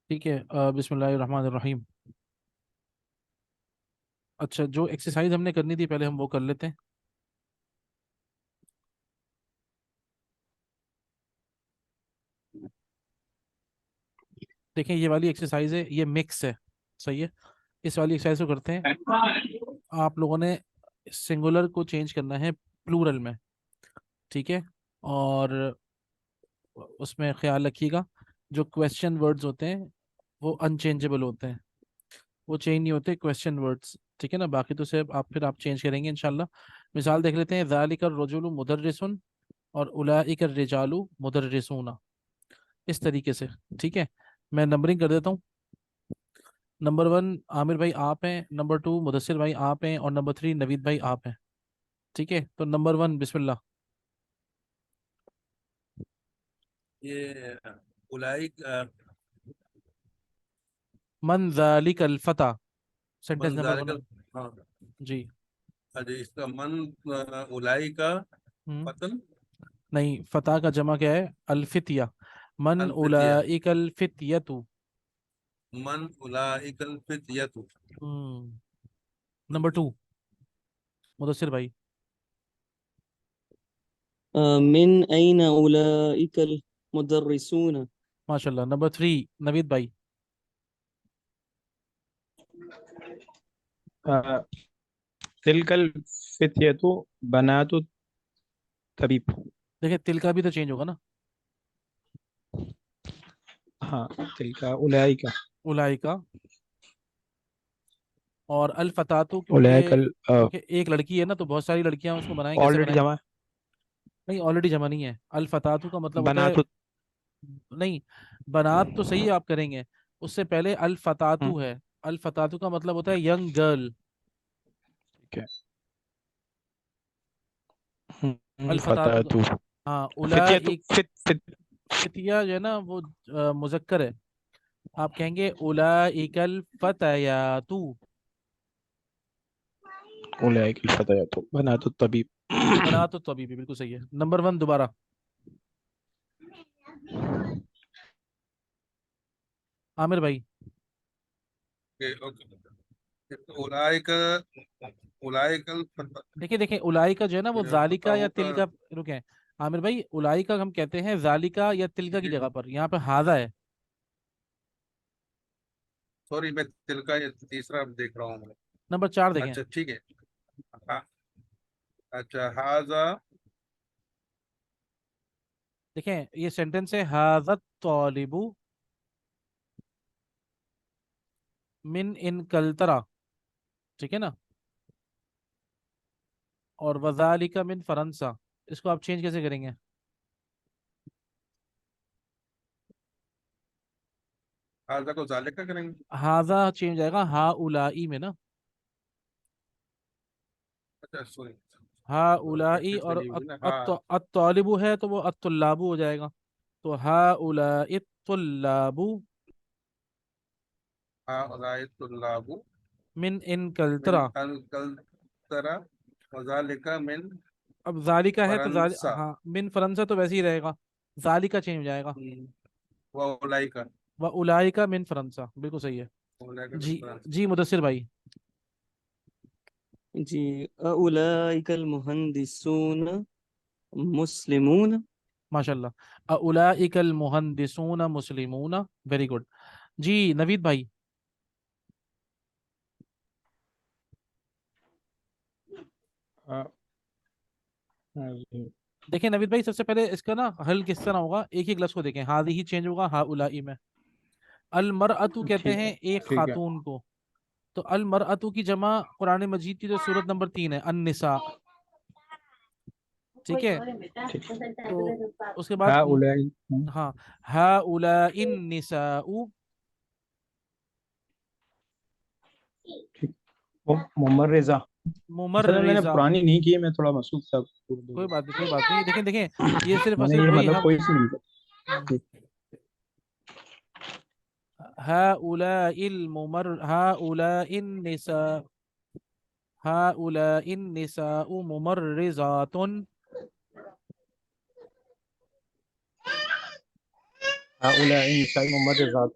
ٹھیک ہے، بسم اللہ الرحمن الرحیم۔ اچھا، جو ایکسرسائز ہم نے کرنی تھی پہلے ہم وہ کر لیتے ہیں۔ دیکھیں یہ والی ایکسرسائز ہے، یہ مکس ہے، صحیح ہے۔ اس والی ایکسرسائز کو کرتے ہیں۔ آپ لوگوں نے سنگولر کو چینج کرنا ہے پلورل میں، ٹھیک ہے؟ اور اس میں خیال رکھیے گا جو کویسچن ورڈز ہوتے ہیں وہ انچینجبل ہوتے ہیں، وہ چینج نہیں ہوتے کویسچن ورڈز، ٹھیک ہے نا؟ باقی تو صرف آپ چینج کریں گے انشاءاللہ۔ مثال دیکھ لیتے ہیں، ذالک الرجل مدرس اور اولئک الرجال مدرسون، اس طریقے سے، ٹھیک ہے؟ میں نمبرنگ کر دیتا ہوں۔ نمبر 1 عامر بھائی آپ ہیں، نمبر 2 مدثر بھائی آپ ہیں، اور نمبر 3 نوید بھائی آپ ہیں، ٹھیک ہے؟ تو نمبر 1 بسم اللہ۔ یہ اولئک من ذالک الفتى، سینٹنس من نمبر ذالک 1۔ ہاں جی۔ اس کا من اولئک ہم، فتن نہیں، فتح کا جمع کیا ہے؟ الفتیہ۔ من الفتیہ اولئک الفتیۃ۔ من اولئک الفتیۃ نمبر 2 مدثر بھائی۔ من أين أولئك المدرسون؟ ماشاء اللہ۔ نمبر 3 نوید بھائی۔ تلك الفتية بنات طبيب۔ دیکھیں تل کا بھی تو چینج ہوگا نا، ہاں تلك أولئك اولائکا۔ اور الفتاتو أولئك کیونکہ ایک لڑکی ہے نا، تو بہت ساری لڑکیاں اس کو بنائیں، کیسے already بنائیں؟ جمع نہیں، آلریڈی جمع نہیں ہے۔ الفتاتو کا مطلب ہوتا ہے، بنات۔ نہیں، بنات تو صحیح آپ کریں گے، اس سے پہلے ہم، الفتاتو ہے۔ الفتاتو کا مطلب ہوتا ہے ینگ گرل۔ ٹھیک ہے۔ فتاة الفتاتو، ہاں، فتية اولائک، فت فتیہ جو ہے نا وہ مذکر ہے، آپ کہیں گے اولائک الفتیات۔ أولئك الفتيات بنات الطبيب۔ بنات الطبیب، بالکل صحیح ہے۔ نمبر 1 دوبارہ، عامر بھائی۔ اولئک اولئک دیکھیں اولائکا جو ہے نا وہ ذالکا یا کا تلکا، رکیں عامر بھائی، اولائکا ہم کہتے ہیں ذالکا یا تلکا کی جگہ پر، یہاں پہ ہاذا ہے۔ سوری میں دل کا یہ تیسرا دیکھ رہا ہوں۔ نمبر 4 دیکھیں، اچھا ٹھیک ہے، ہاں، اچھا ہاذا دیکھیں یہ سینٹنس ہے، ھذا الطالب من انکلترا، ٹھیک ہے نا؟ اور وذالک من فرنسا، اس کو آپ چینج کیسے کریں گے؟ ہاذا کو ذالک کا کریں گے۔ ھذا چینج جائے گا ہا اولائی میں نا، اچھا سوری، ہا اولائی، پریکٹس اور نہیں ہوئی نا، ہاں الطالب ہے تو وہ الطلاب ہو جائے گا، تو ہا اولائی الطلاب ہاں اولئک اللہ من من انکلترا۔ الکلترا وذالک من اب ذالکا ہے تو فرنسا ہاں، من فرنسا تو ویسے ہی رہے گا، ذالکا چینج ہو جائے گا، و اولئک و اولائکا من فرنسا، بالکل صحیح ہے۔ اولئک من جی، فرنسا۔ جی مدثر بھائی۔ جی أولئك المهندسون مسلمون۔ ماشاء اللہ، اولئک المہندسون مسلمون، ویری گڈ۔ جی نوید بھائی۔ دیکھیں نوید بھائی، سب سے پہلے اس کا نا حل کس طرح ہوگا، ایک ایک لفظ کو دیکھیں، ہاذی ہی چینج ہوگا ہا اولائی میں۔ المرأۃ کہتے ہیں ایک ٹھیک ہے۔ خاتون کو، تو المرأۃ کی جمع قرآن مجید کی جو سورت نمبر 3 ہے النساء، ٹھیک ہے؟ تو اس کے بعد هؤلاء ہاں، ہؤلاء النساء ممرزہ۔ اصل میں نے ممرزا۔ پرانی نہیں کی ہے، میں تھوڑا مصروف تھا کوئی اردو بات نہیں، کوئی بات نہیں، دیکھیں یہ صرف اور میں نے صرف یہ وہی مطلب ہم کوئی سی نہیں هؤلاء هؤلاء النساء، هؤلاء النساء ممرزات، هؤلاء النساء ممرزات۔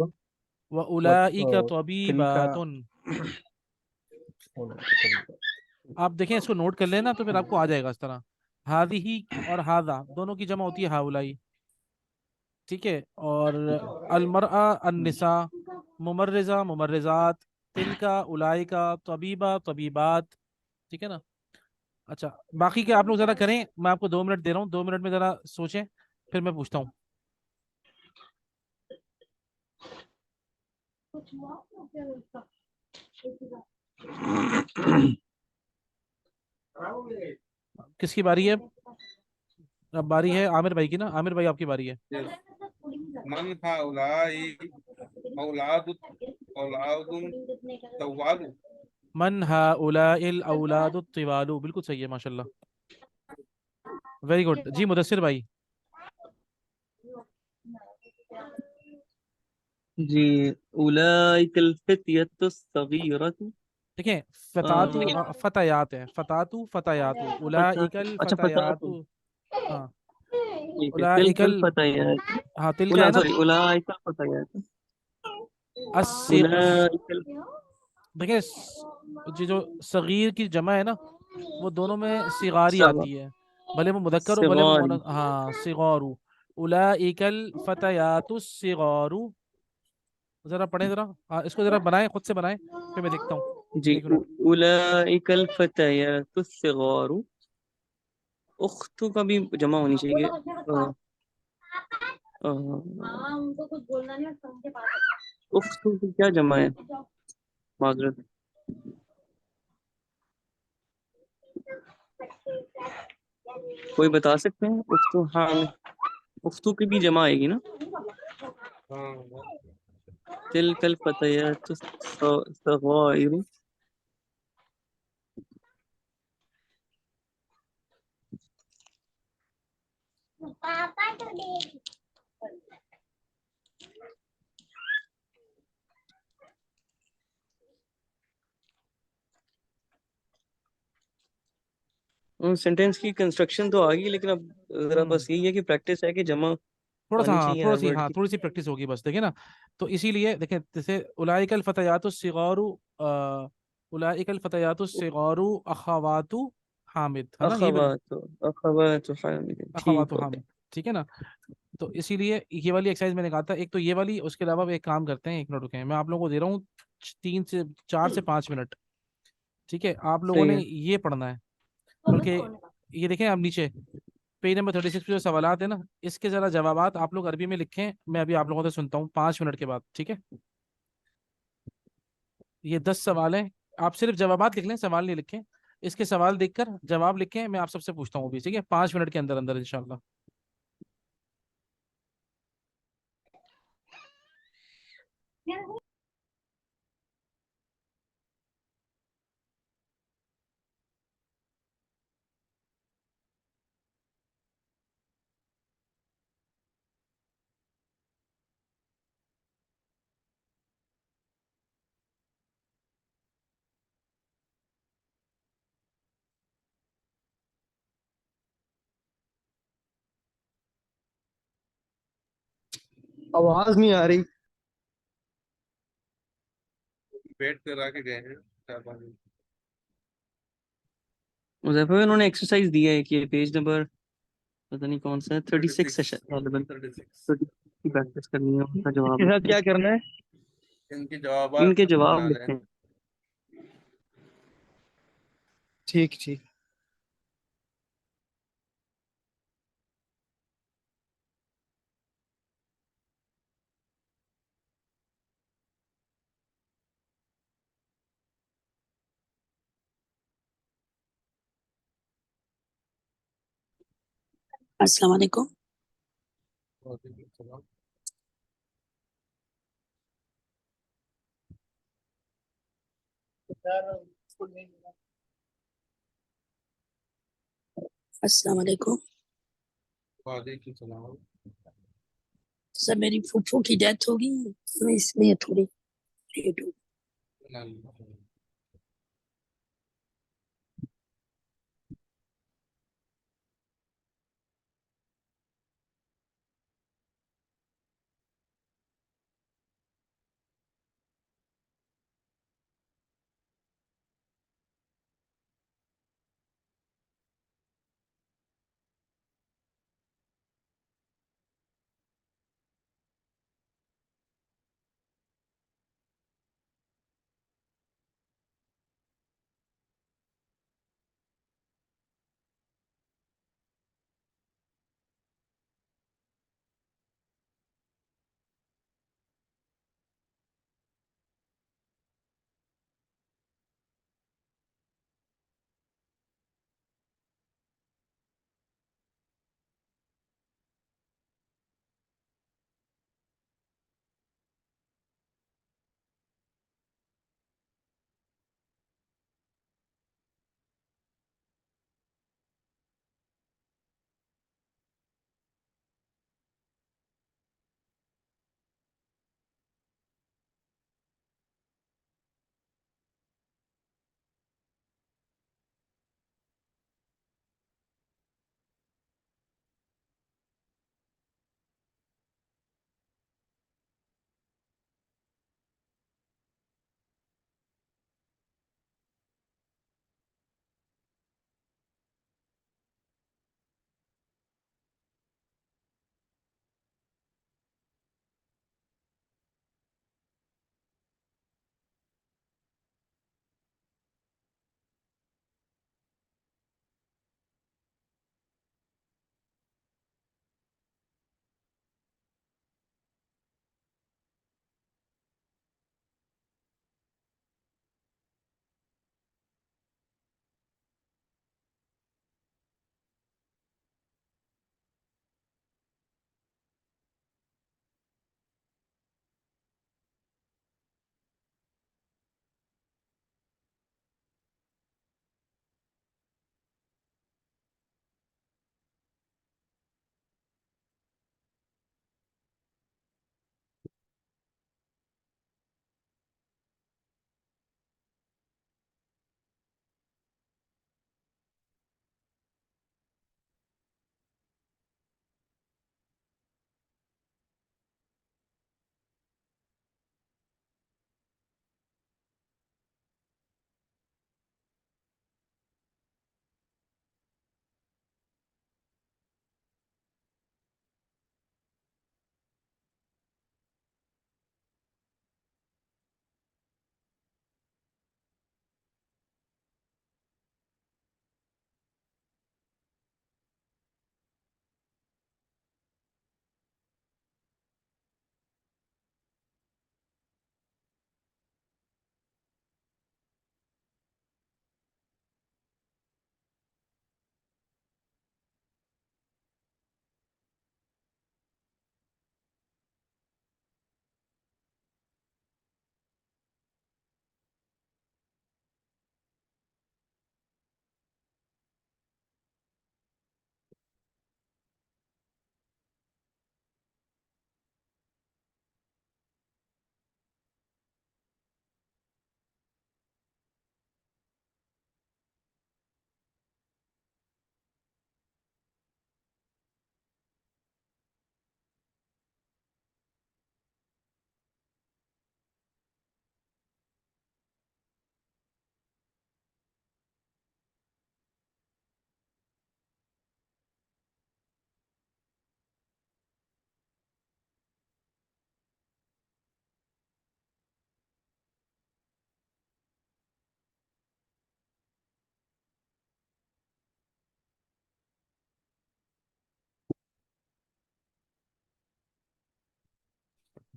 وَأُولَئِكَ تلك طَبِيبَاتٌ. آپ دیکھیں اس کو نوٹ کر لینا تو پھر آپ کو آ جائے گا اس طرح. ہادی اور ہاذا دونوں کی جمع ہوتی ہے ہاؤلائی. ٹھیک ہے. اور المرأہ النساء، ممرزہ ممرزات، تلکا اولائکا، طبیبہ طبیبات. ٹھیک ہے نا. اچھا باقی کے آپ لوگ ذرا کریں، میں آپ کو 2 منٹ دے رہا ہوں، 2 منٹ میں ذرا سوچیں پھر میں پوچھتا ہوں. کس کی باری ہے؟ اب باری ہے عامر بھائی کی نا. عامر بھائی آپ کی باری ہے. من ہؤلائی اولاد اولاد طوال. من هؤلاء الاولاد الطوال. بالکل صحیح ہے ماشاء اللہ. Very good. جی مدثر بھائی. جی اولئک الفتیۃ الصغیرۃ. دیکھیں فتاتو فتیات ہے، فتاتو فتیاتو، اولئک اچھا فتاۃ، الفتیات. ہاں ٹھیک ہے. اولئک تلک الفتیات، ہاں تل کا ہے نا. سوری اولئک الفتیات، الس- اولئک دیکھیں جو صغیر کی جمع ہے نا وہ دونوں میں صغاری آتی ہے، بھلے وہ مذکر ہو بھلے وہ الصغار. ہاں صغارو. اولئک الفتیات الصغار. ذرا پڑھیں ذرا. اس کو ذرا بنائیں، خود سے بنائیں پھر میں دیکھتا ہوں. جی 1 منٹ. اولئک الفتیات الصغار. اخت کا بھی جمع ہونی چاہیے. اخت کی کیا جمع ہے؟ معذرت. کوئی بتا سکتے ہیں؟ اختو، ہاں اختو کی بھی جمع آئے گی نا. تلک الفتیات الصغائر. سینٹینس کی کنسٹرکشن تو آ گئی، لیکن اب ذرا بس یہی ہے کہ پریکٹس ہے کہ جمع تھوڑا سا آنی ہاں چاہیے ہر ورڈ ہاں کی. تھوڑی سی پریکٹس ہوگی بس. دیکھیں نا تو اسی لیے دیکھیں جیسے اولئک الفتیات الصغار، اولئک الفتیات الصغار اخوات حامد ہے نا. یہ بنا اخوات حامد، ٹھیک اخوات ہو حامد. گیا. ٹھیک ہے نا. تو اسی لیے یہ والی ایکسرسائز میں نے کہا تھا ایک تو یہ والی، اس کے علاوہ ایک کام کرتے ہیں، 1 منٹ رکیں میں آپ لوگوں کو دے رہا ہوں 4 سے 5 منٹ. ٹھیک ہے. آپ لوگوں صحیح نے ہے. یہ پڑھنا ہے. بلکہ یہ دیکھیں اب نیچے پیج نمبر 36 پہ جو سوالات ہیں نا اس کے ذرا جوابات آپ لوگ عربی میں لکھیں. میں ابھی آپ لوگوں سے سنتا ہوں 5 منٹ کے بعد. ٹھیک ہے. یہ 10 سوال ہیں. آپ صرف جوابات لکھ لیں، سوال نہیں لکھیں. اس کے سوال دیکھ کر جواب لکھیں. میں آپ سب سے پوچھتا ہوں ابھی. ٹھیک ہے. 5 منٹ کے اندر اندر انشاءاللہ. آواز نہیں آ رہی. پیٹ کرا کے گئے ہیں 4-5 دن. مظفر انہوں نے ایکسرسائز دیا ہے کہ پیج نمبر پتہ نہیں کون سا ہے، 36 سیشن 36 کی پریکٹس کرنی ہے. ان کا جواب کے ساتھ کیا کرنا ہے؟ ان کے ان جوابات کے جواب بنا لیں. لکھیں. ٹھیک ٹھیک. السلام علیکم. السلام علیکم. وعلیکم السلام. سر میری پھوپھو کی ڈیتھ ہوگی، میں اس لیے تھوڑی لیٹ ہوں.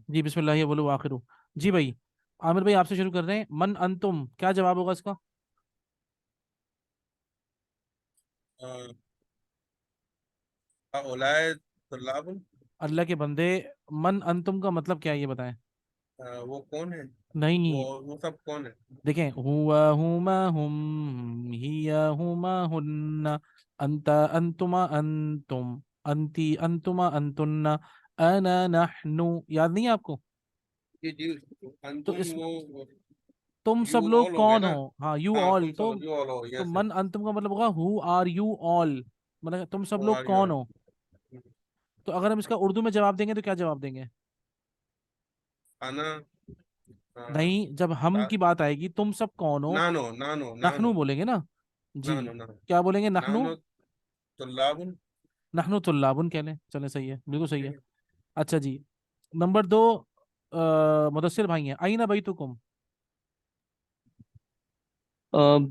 جی بسم اللہ اول آخر. جی بھائی عامر بھائی آپ سے شروع کر رہے ہیں. من انتم کیا جواب ہوگا اس کا؟ اولائے طلاب. اللہ کے بندے. من انتم کا مطلب کیا ہے یہ بتائیں. وہ کون ہے؟ نہیں وہ سب کون ہے؟ دیکھیں ہوا ہما ہم ہیا ہما ہن انت انتما انتم انتی انتما انتن انا نحن. یاد نہیں ہے آپ کو؟ جی جی. تو انتم اس وہ تم یو سب لوگ آل ہو گئے کون نا. ہو. ہاں یو ہاں آل. تم تو سب یو آل ہو. تو یس. من انتم کا مطلب ہوگا ہو آر یو آل. مطلب تم سب ہو لوگ آر یو کون آل. ہو. تو اگر ہم اس کا اردو میں جواب دیں گے تو کیا جواب دیں گے؟ انا. نہیں جب ہم کی بات آئے گی تم سب کون ہو نانو نانو نحنو نانو بولیں گے نا. جی نانو نانو کیا بولیں گے؟ نحنو. نانو طلاب. نحنو طلابن کہہ لیں. چلیں صحیح ہے بالکل صحیح ہے. ٹھیک ہے. اچھا جی نمبر 2 مدثر بھائی ہیں. آئینہ بیتکم.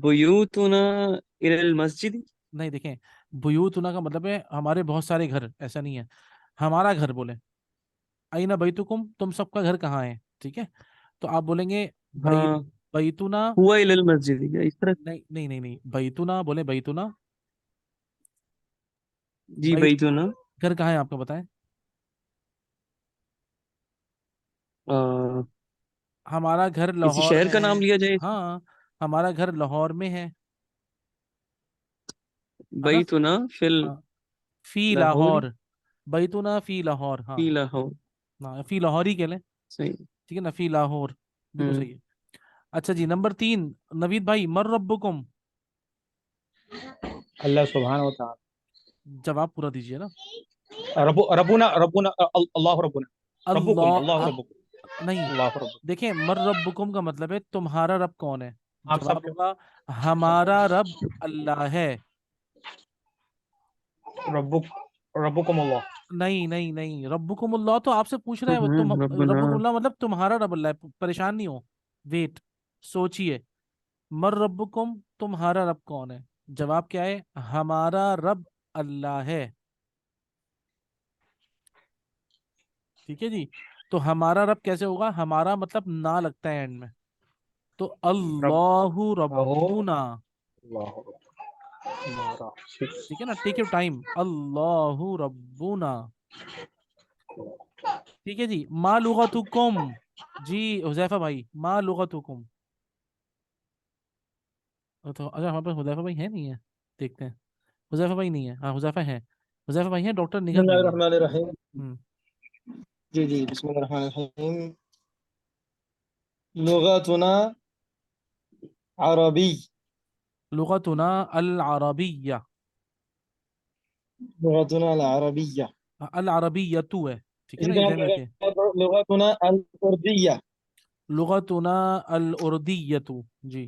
بیوتنا الی المسجد. نہیں دیکھیں بیوتنا کا مطلب ہے ہمارے بہت سارے گھر. ایسا نہیں ہے ہمارا گھر بولیں. آئینہ بیتکم تم سب کا گھر کہاں ہے. ٹھیک ہے تو آپ بولیں گے ہاں بیتنا. ہوا الی المسجد یا اس طرح. نہیں نہیں نہیں نہیں بیتنا بولیں. بیتنا جی بیت بیتنا. گھر کہاں ہے آپ کو بتائیں. ہمارا گھر کسی لاہور شہر میں کا ہے. نام لیا جائے. ہاں ہمارا گھر لاہور میں ہے نا. بیتنا فی ہاں فی لاہور. لاہور. بیتنا فی لاہور. ہاں فی لاہور. ہاں فی لاہور ہی کہہ لیں. صحیح. ٹھیک ہے نا فی لاہور بالکل ہوں. صحیح ہے. اچھا جی نمبر 3 نوید بھائی مر ربکم. اللہ سبحانہ و تعالی. جواب پورا دیجیے نا. ربنا اللہ ربنا. ربکم اللہ اللہ ربکم. نہیں اللہ ربکم. دیکھیں مر ربکم کا مطلب ہے تمہارا رب کون ہے. آپ سب جواب ہوگا ہمارا رب اللہ ہے. ربک ربکم اللہ. نہیں نہیں نہیں ربکم اللہ تو آپ سے پوچھ رہا ہے وہ. تم ربنا. ربکم اللہ مطلب تمہارا رب اللہ ہے. پریشان نہیں ہو. ویٹ سوچئے. مر ربکم تمہارا رب کون ہے. جواب کیا ہے؟ ہمارا رب اللہ ہے. ٹھیک ہے جی تو ہمارا رب کیسے ہوگا. ہمارا مطلب نہ لگتا ہے اینڈ میں. تو رب اللہ ربنا. اللہ ہمارا. ٹھیک ہے نا ٹیک یور ٹائم. اللہ ربنا. ٹھیک ہے جی ما لغتکم. جی حذیفہ بھائی ما لغتکم. تو اگر ہمارے پاس حذیفہ بھائی ہے نہیں ہے. دیکھتے ہیں. حذیفہ بھائی نہیں ہے. ہاں حذیفہ ہیں. حذیفہ بھائی ہیں. ڈاکٹر بسم نگہت اللہ نہیں ہے. الرحمن الرحیم. ہم، جی جی بسم اللہ الرحمن الرحیم. لغتنا عربی. لغتنا العربیہ. لغتنا العربیہ. العربیتو ہے. ٹھیک ہے اسی نا یہ طرح ذہن میں رکھیں. لغتنا الاردیہ. لغتنا الاردیتو. جی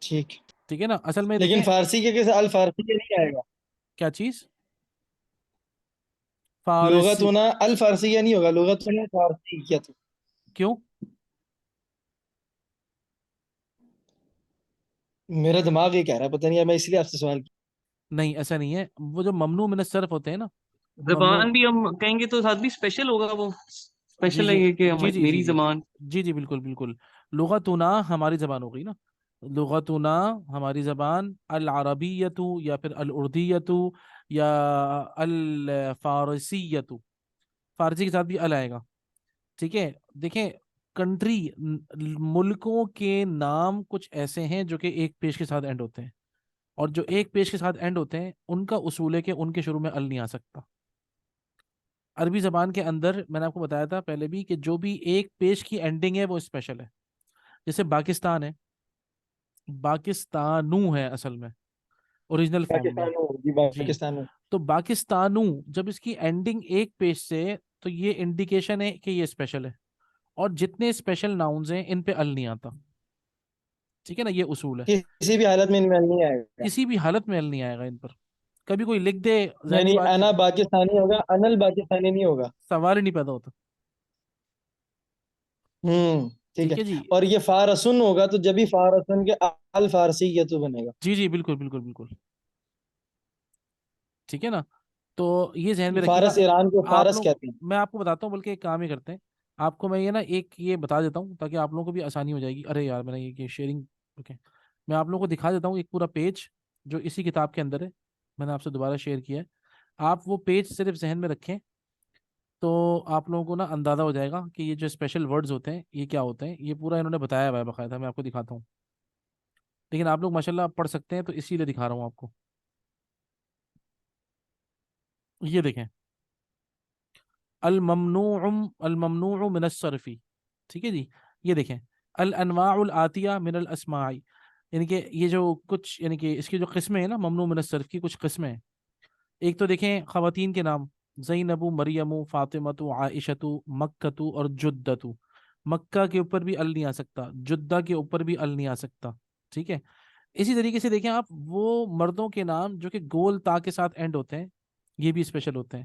ٹھیک. ٹھیک ہے نا اصل میں لیکن دیکھیں فارسی کے کیسے الفارسی کے نہیں آئے گا. کیا چیز. فارسی. لغتنا الفارسیہ نہیں ہوگا. لغتنا فارسیہ. کیوں. میرا دماغ یہ کہہ رہا ہے پتہ نہیں. میں اس لیے آپ سے سوال کیا. نہیں ایسا نہیں ہے. وہ جو ممنوع من الصرف ہوتے ہیں نا. ممنوع. زبان بھی ہم کہیں گے تو ساتھ بھی اسپیشل ہوگا وہ. جی اسپیشل جی لگے کہ جی جی جی میری جی زبان. جی جی بالکل بالکل. لغتنا ہماری زبان ہو گئی نا. لغتنا ہماری زبان. العربیتو یا پھر الاردیتو یا الفارسیتو. فارسی کے ساتھ بھی ال آئے گا. ٹھیک ہے دیکھیں کنٹری ملکوں کے نام کچھ ایسے ہیں جو کہ ایک پیش کے ساتھ اینڈ ہوتے ہیں. اور جو ایک پیش کے ساتھ اینڈ ہوتے ہیں ان کا اصول ہے کہ ان کے شروع میں ال نہیں آ سکتا. عربی زبان کے اندر میں نے آپ کو بتایا تھا پہلے بھی کہ جو بھی ایک پیش کی اینڈنگ ہے وہ اسپیشل ہے. جیسے پاکستان ہے. پاکستانو ہے اصل میں اوریجنل فارم میں. پاکستان ہو جی. جی پاکستان ہو. تو پاکستانو جب اس کی اینڈنگ ایک پیش سے تو یہ انڈیکیشن ہے کہ یہ اسپیشل ہے. اور جتنے اسپیشل ناؤنز ہیں ان پہ ال نہیں آتا. ٹھیک ہے نا یہ اصول ہے. کسی بھی حالت میں ان میں نہیں آئے گا. کسی بھی حالت میں ال نہیں آئے گا ان پر. کبھی کوئی لکھ دے ظاہر سی یعنی بات ہے انا پاکستانی ہوگا. انل پاکستانی نہیں ہوگا. سوال ہی نہیں پیدا ہوتا. ٹھیک ہے. ٹھیک ہے جی اور یہ فارسن ہوگا تو جب بھی فارسن کے الفارسی یہ تو بنے گا. جی جی بالکل بالکل بالکل. ٹھیک ہے نا تو یہ ذہن میں رکھیے گا. فارس ایران کو آپ فارس لوگ کہتے ہیں. میں آپ کو بتاتا ہوں، بلکہ ایک کام ہی کرتے ہیں، آپ کو میں یہ نا ایک یہ بتا دیتا ہوں تاکہ آپ لوگوں کو بھی آسانی ہو جائے گی. ارے یار میں نے یہ شیئرنگ، اوکے، میں آپ لوگوں کو دکھا دیتا ہوں ایک پورا پیج جو اسی کتاب کے اندر ہے، میں نے آپ سے دوبارہ شیئر کیا ہے. آپ وہ پیج صرف ذہن میں رکھیں تو آپ لوگوں کو نا اندازہ ہو جائے گا کہ یہ جو اسپیشل ورڈز ہوتے ہیں یہ کیا ہوتے ہیں. یہ پورا انہوں نے بتایا ہوا ہے باقاعدہ، میں آپ کو دکھاتا ہوں، لیکن آپ لوگ ماشاءاللہ پڑھ سکتے ہیں تو اسی لیے دکھا رہا ہوں آپ کو. یہ دیکھیں، الممنوع الممنوع من الصرف، ٹھیک ہے جی. یہ دیکھیں، الانواع الاتیہ من الاسماء، یعنی کہ یہ جو کچھ، یعنی کہ اس کی جو قسمیں ہیں نا ممنوع من الصرف کی کچھ قسمیں ہیں. ایک تو دیکھیں خواتین کے نام، زینب، مریم، فاطمۃ، عائشۃ، مکۃ اور جدۃ. مکہ کے اوپر بھی ال نہیں آ سکتا، جدہ کے اوپر بھی ال نہیں آ سکتا، ٹھیک ہے. اسی طریقے سے دیکھیں آپ وہ مردوں کے نام جو کہ گول تا کے ساتھ اینڈ ہوتے ہیں، یہ بھی اسپیشل ہوتے ہیں.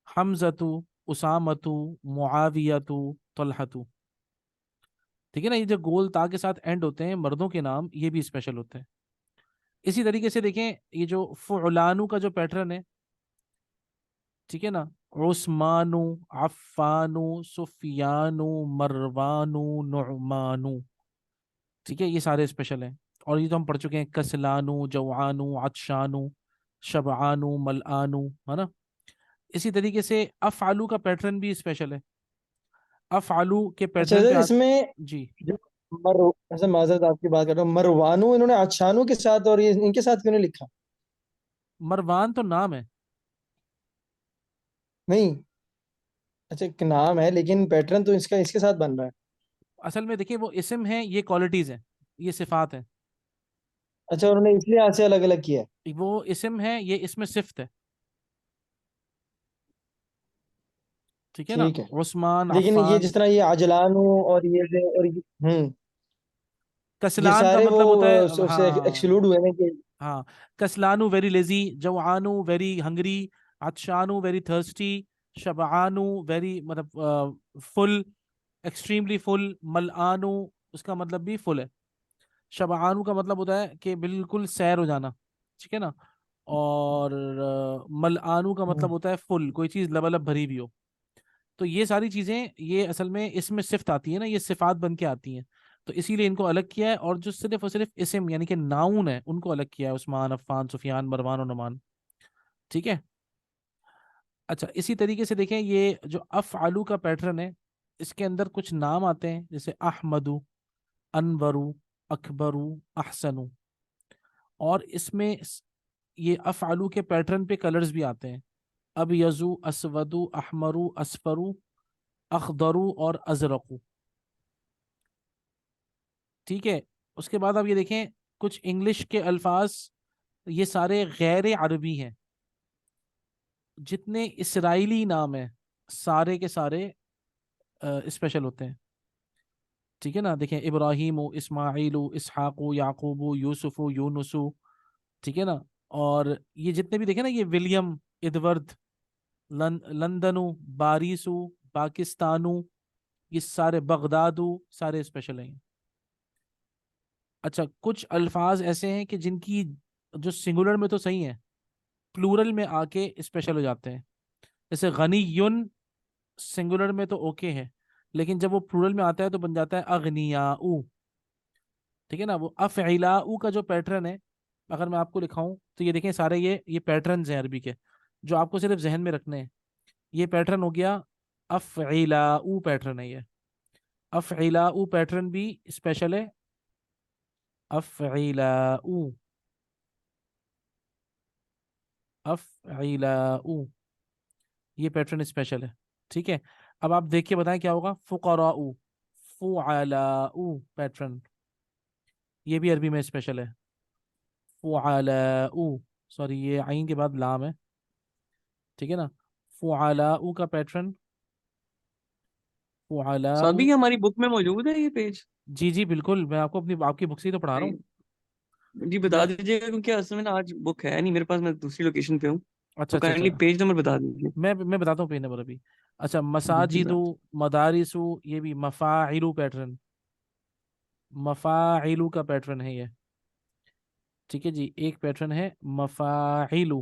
حمزۃ، اسامۃ، معاویۃ، طلحۃ، ٹھیک ہے نا. یہ جو گول تا کے ساتھ اینڈ ہوتے ہیں مردوں کے نام، یہ بھی اسپیشل ہوتے ہیں. اسی طریقے سے دیکھیں یہ جو فعلانو کا جو پیٹرن ہے، ٹھیک ہے نا، عثمانو، عفانو، سفیانو، مروانو، نعمانو، ٹھیک ہے، یہ سارے اسپیشل ہیں. اور یہ تو ہم پڑھ چکے ہیں، کسلانو، جوانو، عطشانو، شبعانو، ملآنو، ہے نا. اسی طریقے سے افعلو کا پیٹرن بھی اسپیشل ہے. افعلو کے اچھا پیٹرن پہ اس میں جی جو ایسا معذرت آپ کی بات کر رہا ہوں، مروانو انہوں نے اچھانو کے ساتھ اور یہ ان کے ساتھ کیوں نہیں لکھا؟ مروان تو نام ہے. نہیں، اچھا ایک نام ہے لیکن پیٹرن تو اس کا اس کے ساتھ بن رہا ہے. اصل میں دیکھیں وہ اسم ہیں، یہ کوالٹیز ہیں، یہ صفات ہیں. اچھا انہوں نے اس لیے آج سے الگ الگ کیا ہے. وہ اسم ہے، یہ اسم صفت ہے، ٹھیک ہے نا. ٹھیک ہے، عثمان، لیکن یہ عفان. جس طرح یہ عجلانو اور یہ کسلان کا سارے وہ مطلب ہوتا ہے، اس سے ہاں ایکسکلوڈ ہوئے نا کہ ہاں، کسلانو ویری لیزی، جوانو ویری ہنگری، عطشانو ویری تھرسٹی، شبعانو ویری مطلب فل، ایکسٹریملی فل، ملآنو اس کا مطلب بھی فل ہے. شبعانو کا مطلب ہوتا ہے کہ بالکل سیر ہو جانا، ٹھیک ہے نا. اور ملآنو کا مطلب ہوتا ہے فل، کوئی چیز لبالب بھری بھی ہو. تو یہ ساری چیزیں یہ اصل میں اس میں صفت آتی ہے نا، یہ صفات بن کے آتی ہیں. تو اسی لیے ان کو الگ کیا ہے، اور جو صرف اور صرف اسم یعنی کہ ناؤن ہے ان کو الگ کیا ہے، عثمان، عفان، سفیان، مروان و نعمان، ٹھیک ہے. اچھا اسی طریقے سے دیکھیں یہ جو افعلو کا پیٹرن ہے، اس کے اندر کچھ نام آتے ہیں جیسے احمدو، انورو، اکبرو، احسنو. اور اس میں یہ افعلو کے پیٹرن پہ کلرز بھی آتے ہیں، ابیضو، اسودو، احمرو، اصفرو، اخضرو اور ازرقو، ٹھیک ہے. اس کے بعد آپ یہ دیکھیں کچھ انگلش کے الفاظ، یہ سارے غیر عربی ہیں. جتنے اسرائیلی نام ہیں سارے کے سارے اسپیشل ہوتے ہیں، ٹھیک ہے نا. دیکھیں ابراہیم، اسماعیل، اسحاق، یعقوب، یوسف، یونس، ٹھیک ہے نا. اور یہ جتنے بھی دیکھیں نا، یہ ولیم، ادورد، لندنو، باریسو، پاکستانو، یہ سارے بغدادو، سارے اسپیشل ہیں. اچھا کچھ الفاظ ایسے ہیں کہ جن کی جو سنگولر میں تو صحیح ہیں، پلورل میں آ کے اسپیشل ہو جاتے ہیں. جیسے غنی یون سنگولر میں تو اوکے ہے، لیکن جب وہ پلورل میں آتا ہے تو بن جاتا ہے اغنیاؤ، ٹھیک ہے نا. وہ افعلاؤ کا جو پیٹرن ہے، اگر میں آپ کو لکھاؤں تو یہ دیکھیں سارے یہ پیٹرنز ہیں عربی کے جو آپ کو صرف ذہن میں رکھنے ہیں. یہ پیٹرن ہو گیا افعلاؤ پیٹرن ہے. یہ افعلاؤ پیٹرن بھی اسپیشل ہے. افعلاؤ، افعلاؤ، یہ پیٹرن اسپیشل ہے، ٹھیک ہے. اب آپ دیکھ کے بتائیں کیا ہوگا. فقراؤ، فعلاؤ پیٹرن، یہ بھی عربی میں اسپیشل ہے. فعلاؤ، سوری یہ عین کے بعد لام ہے، ٹھیک ہے نا. فعلاؤ کا پیٹرن، فعلاؤ. سبھی ہماری بک میں موجود ہے یہ پیج؟ جی جی بالکل، میں آپ کو آپ کی بک سے ہی تو پڑھا رہا ہوں. جی بتا میں دیجیے گا، کیونکہ اصل میں نا آج بک ہے نہیں میرے پاس، میں دوسری لوکیشن پہ ہوں. اچھا تو اچھا کائنڈلی اچھا، پیج نمبر بتا دیجیے. میں بتاتا ہوں پیج نمبر ابھی. اچھا جی جی مساجدو، مدارسو، یہ بھی مفاعلو پیٹرن، مفاعلو کا پیٹرن ہے یہ، ٹھیک ہے جی. ایک پیٹرن ہے مفاعلو،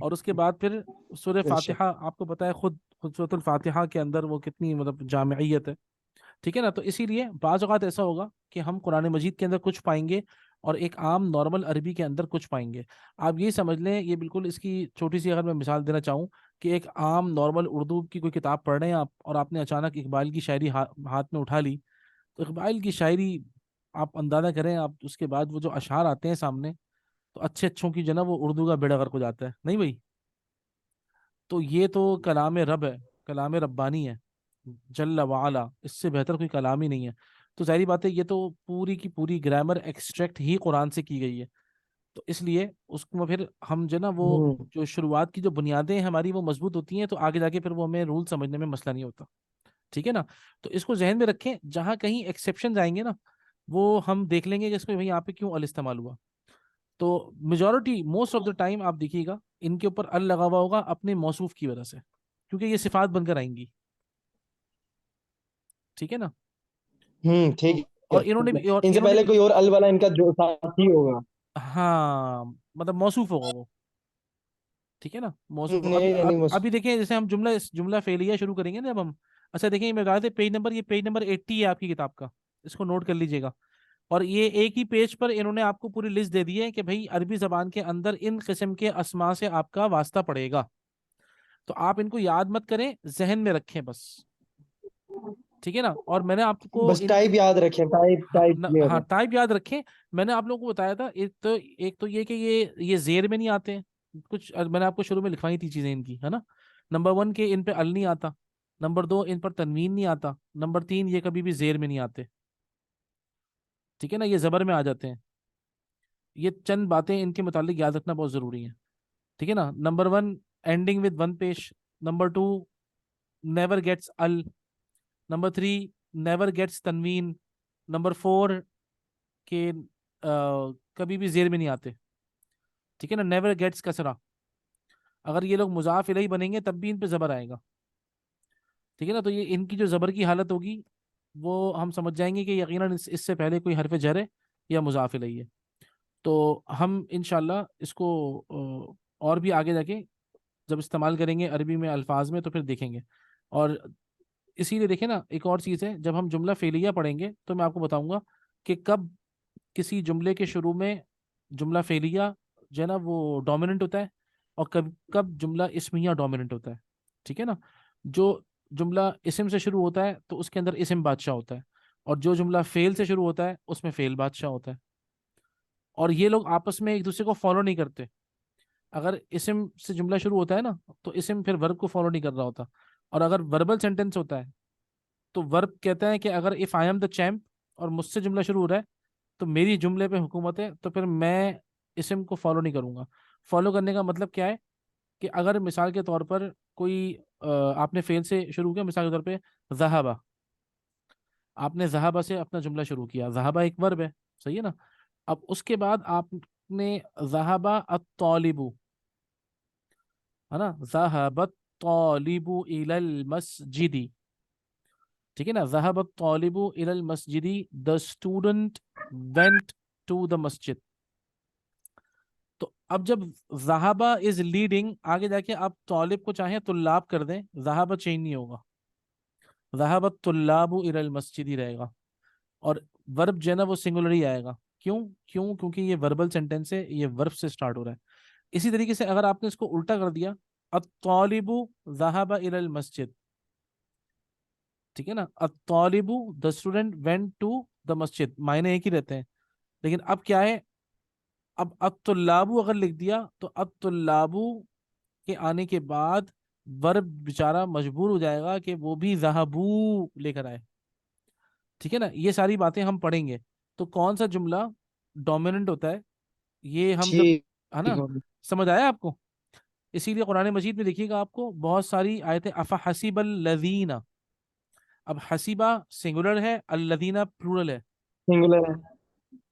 اور اس کے بعد پھر سورہ بے شک۔ فاتحہ، آپ کو پتہ ہے خود سورۃ الفاتحہ کے اندر وہ کتنی مطلب جامعیت ہے، ٹھیک ہے نا؟ تو اسی لیے بعض اوقات ایسا ہوگا کہ ہم قرآن مجید کے اندر کچھ پائیں گے اور ایک عام نارمل عربی کے اندر کچھ پائیں گے. آپ یہ سمجھ لیں، یہ بالکل اس کی چھوٹی سی اگر میں مثال دینا چاہوں کہ ایک عام نارمل اردو کی کوئی کتاب پڑھ رہے ہیں آپ، اور آپ نے اچانک اقبال کی شاعری ہاتھ میں اٹھا لی، تو اقبال کی شاعری آپ اندازہ کریں، آپ اس کے بعد وہ جو اشعار آتے ہیں سامنے، تو اچھے اچھوں کی جو نا وہ اردو کا بیڑا غرق ہو جاتا ہے، نہیں بھائی؟ تو یہ تو کلام رب ہے، کلام ربانی ہے جل وعلا، اس سے بہتر کوئی کلام ہی نہیں ہے. تو ظاہری بات ہے یہ تو پوری کی پوری گرامر ایکسٹریکٹ ہی قرآن سے کی گئی ہے. تو اس لیے اس کو پھر ہم جو نا وہ ہوں جو شروعات کی جو بنیادیں ہیں ہماری وہ مضبوط ہوتی ہیں، تو آگے جا کے پھر وہ ہمیں رول سمجھنے میں مسئلہ نہیں ہوتا، ٹھیک ہے نا؟ تو اس کو ذہن میں رکھیں، جہاں کہیں ایکسیپشن آئیں گے نا وہ ہم دیکھ لیں گے کہ اس کو بھائی یہاں پہ کیوں ال استعمال ہوا. تو majority most of the time آپ دیکھیے گا ان کے اوپر ال لگا ہوا ہوگا اپنے موصوف کی وجہ سے، کیونکہ یہ صفات بن کر آئیں گی، ٹھیک ہے نا؟ ٹھیک تو ہے۔ اور انہوں نے بھی ان سے پہلے کوئی اور ال والا ان کا جو ساتھی ہوگا. ہاں مطلب موصوف ہوگا وہ، ٹھیک ہے نا؟ موصوف ہو. نہیں نہیں ابھی دیکھیں جیسے ہم جملہ فعلیہ شروع کریں گے نا جب ہم، اچھا دیکھیں میں بتا دیں یہ پیج نمبر 80 ہے آپ کی کتاب کا، اس کو نوٹ کر لیجئے گا. اور یہ ایک ہی پیج پر انہوں نے آپ کو پوری لسٹ دے دی ہے کہ بھائی عربی زبان کے اندر ان قسم کے اسما سے آپ کا واسطہ پڑے گا. تو آپ ان کو یاد مت کریں، ذہن میں رکھیں بس، ٹھیک ہے نا؟ اور میں نے آپ کو بس ٹائپ یاد رکھیں، ٹائپ کلیئر ہاں ہے. ٹائپ یاد رکھیں. میں نے آپ لوگوں کو بتایا تھا ایک تو یہ کہ یہ زیر میں نہیں آتے ہیں کچھ، میں نے آپ کو شروع میں لکھوائی تھی چیزیں ان کی، ہے نا؟ نمبر 1 کہ ان پہ ال نہیں آتا، نمبر 2 ان پر تنوین نہیں آتا، نمبر 3 یہ کبھی بھی زیر میں نہیں آتے، ٹھیک ہے نا؟ یہ زبر میں آ جاتے ہیں. یہ چند باتیں ان کے متعلق یاد رکھنا بہت ضروری ہے، ٹھیک ہے نا؟ نمبر 1 اینڈنگ ود 1 پیش، نمبر 2 نیور گیٹس ال، نمبر 3 نیور گیٹس تنوین، نمبر 4 کہ کبھی بھی زیر میں نہیں آتے، ٹھیک ہے نا؟ نیور گیٹس کسرا، اگر یہ لوگ مضاف الیہ بنیں گے تب بھی ان پہ زبر آئے گا، ٹھیک ہے نا؟ تو یہ ان کی جو زبر کی حالت ہوگی وہ ہم سمجھ جائیں گے کہ یقیناً اس سے پہلے کوئی حرف جر ہے یا مضاف الیہ ہے. تو ہم انشاءاللہ اس کو اور بھی آگے جا کے جب استعمال کریں گے عربی میں الفاظ میں تو پھر دیکھیں گے. اور اسی لیے دیکھیں نا ایک اور چیز ہے، جب ہم جملہ فعلیہ پڑھیں گے تو میں آپ کو بتاؤں گا کہ کب کسی جملے کے شروع میں جملہ فعلیہ جو ہے نا وہ ڈومیننٹ ہوتا ہے، اور کب کب جملہ اسمیہ ڈومیننٹ ہوتا ہے، ٹھیک ہے نا؟ جو جملہ اسم سے شروع ہوتا ہے تو اس کے اندر اسم بادشاہ ہوتا ہے، اور جو جملہ فعل سے شروع ہوتا ہے اس میں فعل بادشاہ ہوتا ہے. اور یہ لوگ آپس میں ایک دوسرے کو فالو نہیں کرتے. اگر اسم سے جملہ شروع ہوتا ہے نا تو اسم پھر ورب کو فالو نہیں کر رہا ہوتا، اور اگر وربل سینٹینس ہوتا ہے تو ورب کہتا ہے کہ اگر if I am the champ اور مجھ سے جملہ شروع ہو رہا ہے تو میری جملے پہ حکومت ہے، تو پھر میں اسم کو فالو نہیں کروں گا. فالو کرنے کا مطلب کیا ہے کہ اگر مثال کے طور پر کوئی آپ نے فعل سے شروع کیا، مثال کے طور پہ ذہبا، آپ نے ذہبا سے اپنا جملہ شروع کیا، ذہبا ایک ورب ہے، صحیح ہے نا؟ اب اس کے بعد آپ نے ذہبا الطالب، ہے نا؟ ذهب الطالب الى المسجد، ٹھیک ہے نا؟ ذهب الطالب الى المسجد، the student went to the masjid. تو اب جب ذهب از لیڈنگ، آگے جا کے آپ طالب کو چاہیں طلاب کر دیں، ذهب چینج نہیں ہوگا، ذهب الطلاب الى المسجد ہی رہے گا. اور ورب جو ہے نا وہ سنگولر ہی آئے گا. کیونکہ یہ وربل سینٹینس ہے، یہ ورب سے سٹارٹ ہو رہا ہے. اسی طریقے سے اگر آپ نے اس کو الٹا کر دیا، الطالب ذهب الى المسجد، ٹھیک ہے نا؟ الطالب the student went to the مسجد، معنی ایک ہی رہتے ہیں، لیکن اب کیا ہے، اب الطلاب اگر لکھ دیا تو الطلاب کے آنے کے بعد ورب بیچارہ مجبور ہو جائے گا کہ وہ بھی ذهبو لے کر آئے، ٹھیک ہے نا؟ یہ ساری باتیں ہم پڑھیں گے. تو کون سا جملہ ڈومیننٹ ہوتا ہے یہ ہم جب، ٹھیک ہے نا؟ ہوگا. سمجھ آیا آپ کو؟ اسی لیے قرآن مجید میں دیکھیے گا آپ کو بہت ساری آیتیں افحسب الذین، اب حسیبہ سنگولر ہے، الذین پلورل ہے. سنگولر ہے،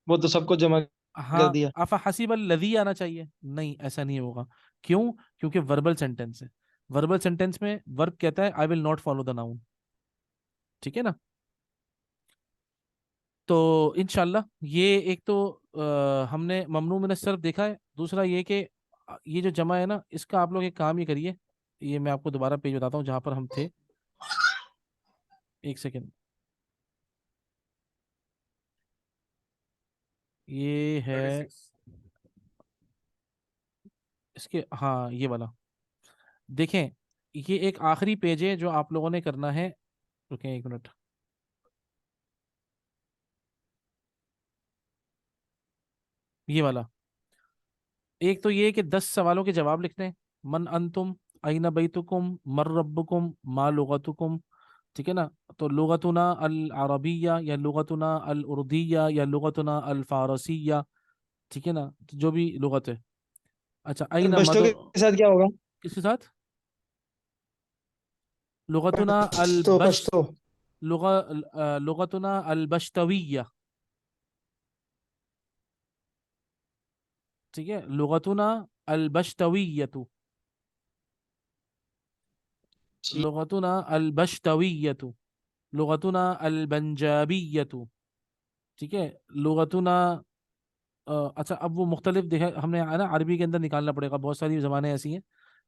وہ تو سب کو جمع کر ہاں دیا. افحسب الذی آنا چاہیے، نہیں ایسا نہیں ہوگا. کیوں؟ کیونکہ وربل سینٹینس ہے. وربل سینٹینس میں ورب کہتا ہے I will not follow the noun, ٹھیک ہے نا؟ تو انشاءاللہ یہ ایک تو ہم نے ممنوع من الصرف دیکھا ہے. دوسرا یہ کہ یہ جو جمع ہے نا، اس کا آپ لوگ ایک کام یہ کریے، یہ میں آپ کو دوبارہ پیج بتاتا ہوں جہاں پر ہم تھے، ایک سیکنڈ، یہ ہے 36 اس کے، ہاں یہ والا دیکھیں، یہ ایک آخری پیج ہے جو آپ لوگوں نے کرنا ہے، رکیں ایک منٹ، یہ والا ایک تو یہ کہ 10 سوالوں کے جواب لکھتے ہیں، من انتم، این بیتکم، مر ربکم، ما لغتکم، ٹھیک ہے نا؟ تو لغتنا العربیہ یا لغتنا الاردیہ یا لغتنا الفارسیہ، ٹھیک ہے نا؟ تو جو بھی لغت ہے. اچھا، این بچوں مدر، کے ساتھ کیا ہوگا؟ کس کے ساتھ؟ لغتنا تو البش، پشتو. لغتنا البشتویہ، ٹھیک ہے، لغتنا البشتویۃ، جی. لغتنا البشتویۃ، لغتنا البنجابیۃ، ٹھیک ہے، لغتنا اچھا اب وہ مختلف دیکھا ہم نے ہے نا، عربی کے اندر نکالنا پڑے گا، بہت ساری زبانیں ایسی ہیں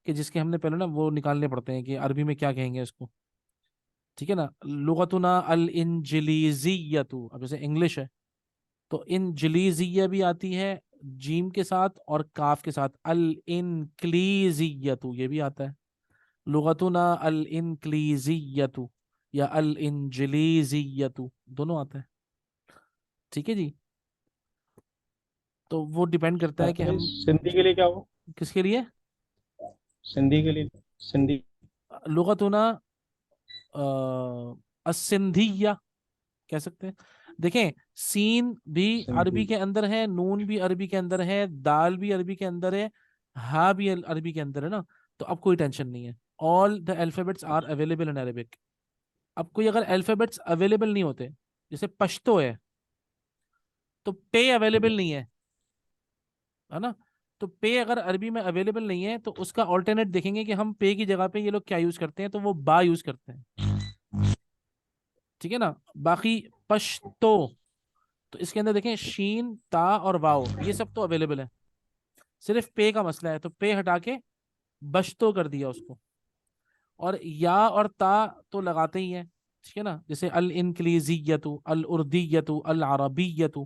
کہ جس کے ہم نے پہلے نا وہ نکالنے پڑتے ہیں کہ عربی میں کیا کہیں گے اس کو، ٹھیک ہے نا؟ لغتنا الانجلیزیۃ، اب جیسے انگلش ہے تو انجلیزیہ بھی آتی ہے جیم کے ساتھ اور کاف کے ساتھ، الانکلیزیۃ یہ بھی آتا ہے، لغتنا الانکلیزیۃ یا الانجلیزیۃ دونوں آتا ہے، ٹھیک ہے جی؟ تو وہ ڈیپینڈ کرتا ہے کہ ہم سندھی کے لیے کیا ہو؟ کس کے لیے. سندھی کے لیے سندھی. لغتنا السندھیہ کہہ سکتے ہیں. دیکھیں سین بھی سندھی. عربی کے اندر ہے، نون بھی عربی کے اندر ہے، دال بھی عربی کے اندر ہے، ہا بھی عربی کے اندر ہے نا، تو اب کوئی ٹینشن نہیں ہے. All the alphabets are available in Arabic. اب کوئی اگر الفابیٹس اویلیبل نہیں ہوتے، جیسے پشتو ہے تو پے اویلیبل نہیں ہے نا، تو پے اگر عربی میں اویلیبل نہیں ہے تو اس کا آلٹرنیٹ دیکھیں گے کہ ہم پے کی جگہ پہ یہ لوگ کیا یوز کرتے ہیں، تو وہ با یوز کرتے ہیں، ٹھیک ہے نا؟ باقی پشتو تو اس کے اندر دیکھیں شین، تا اور واو یہ سب تو اویلیبل ہے، صرف پے کا مسئلہ ہے، تو پے ہٹا کے بشتو کر دیا اس کو. اور یا اور تا تو لگاتے ہی ہیں، ٹھیک ہے نا؟ جیسے الانکلیزیت، الاردیت، العربیت،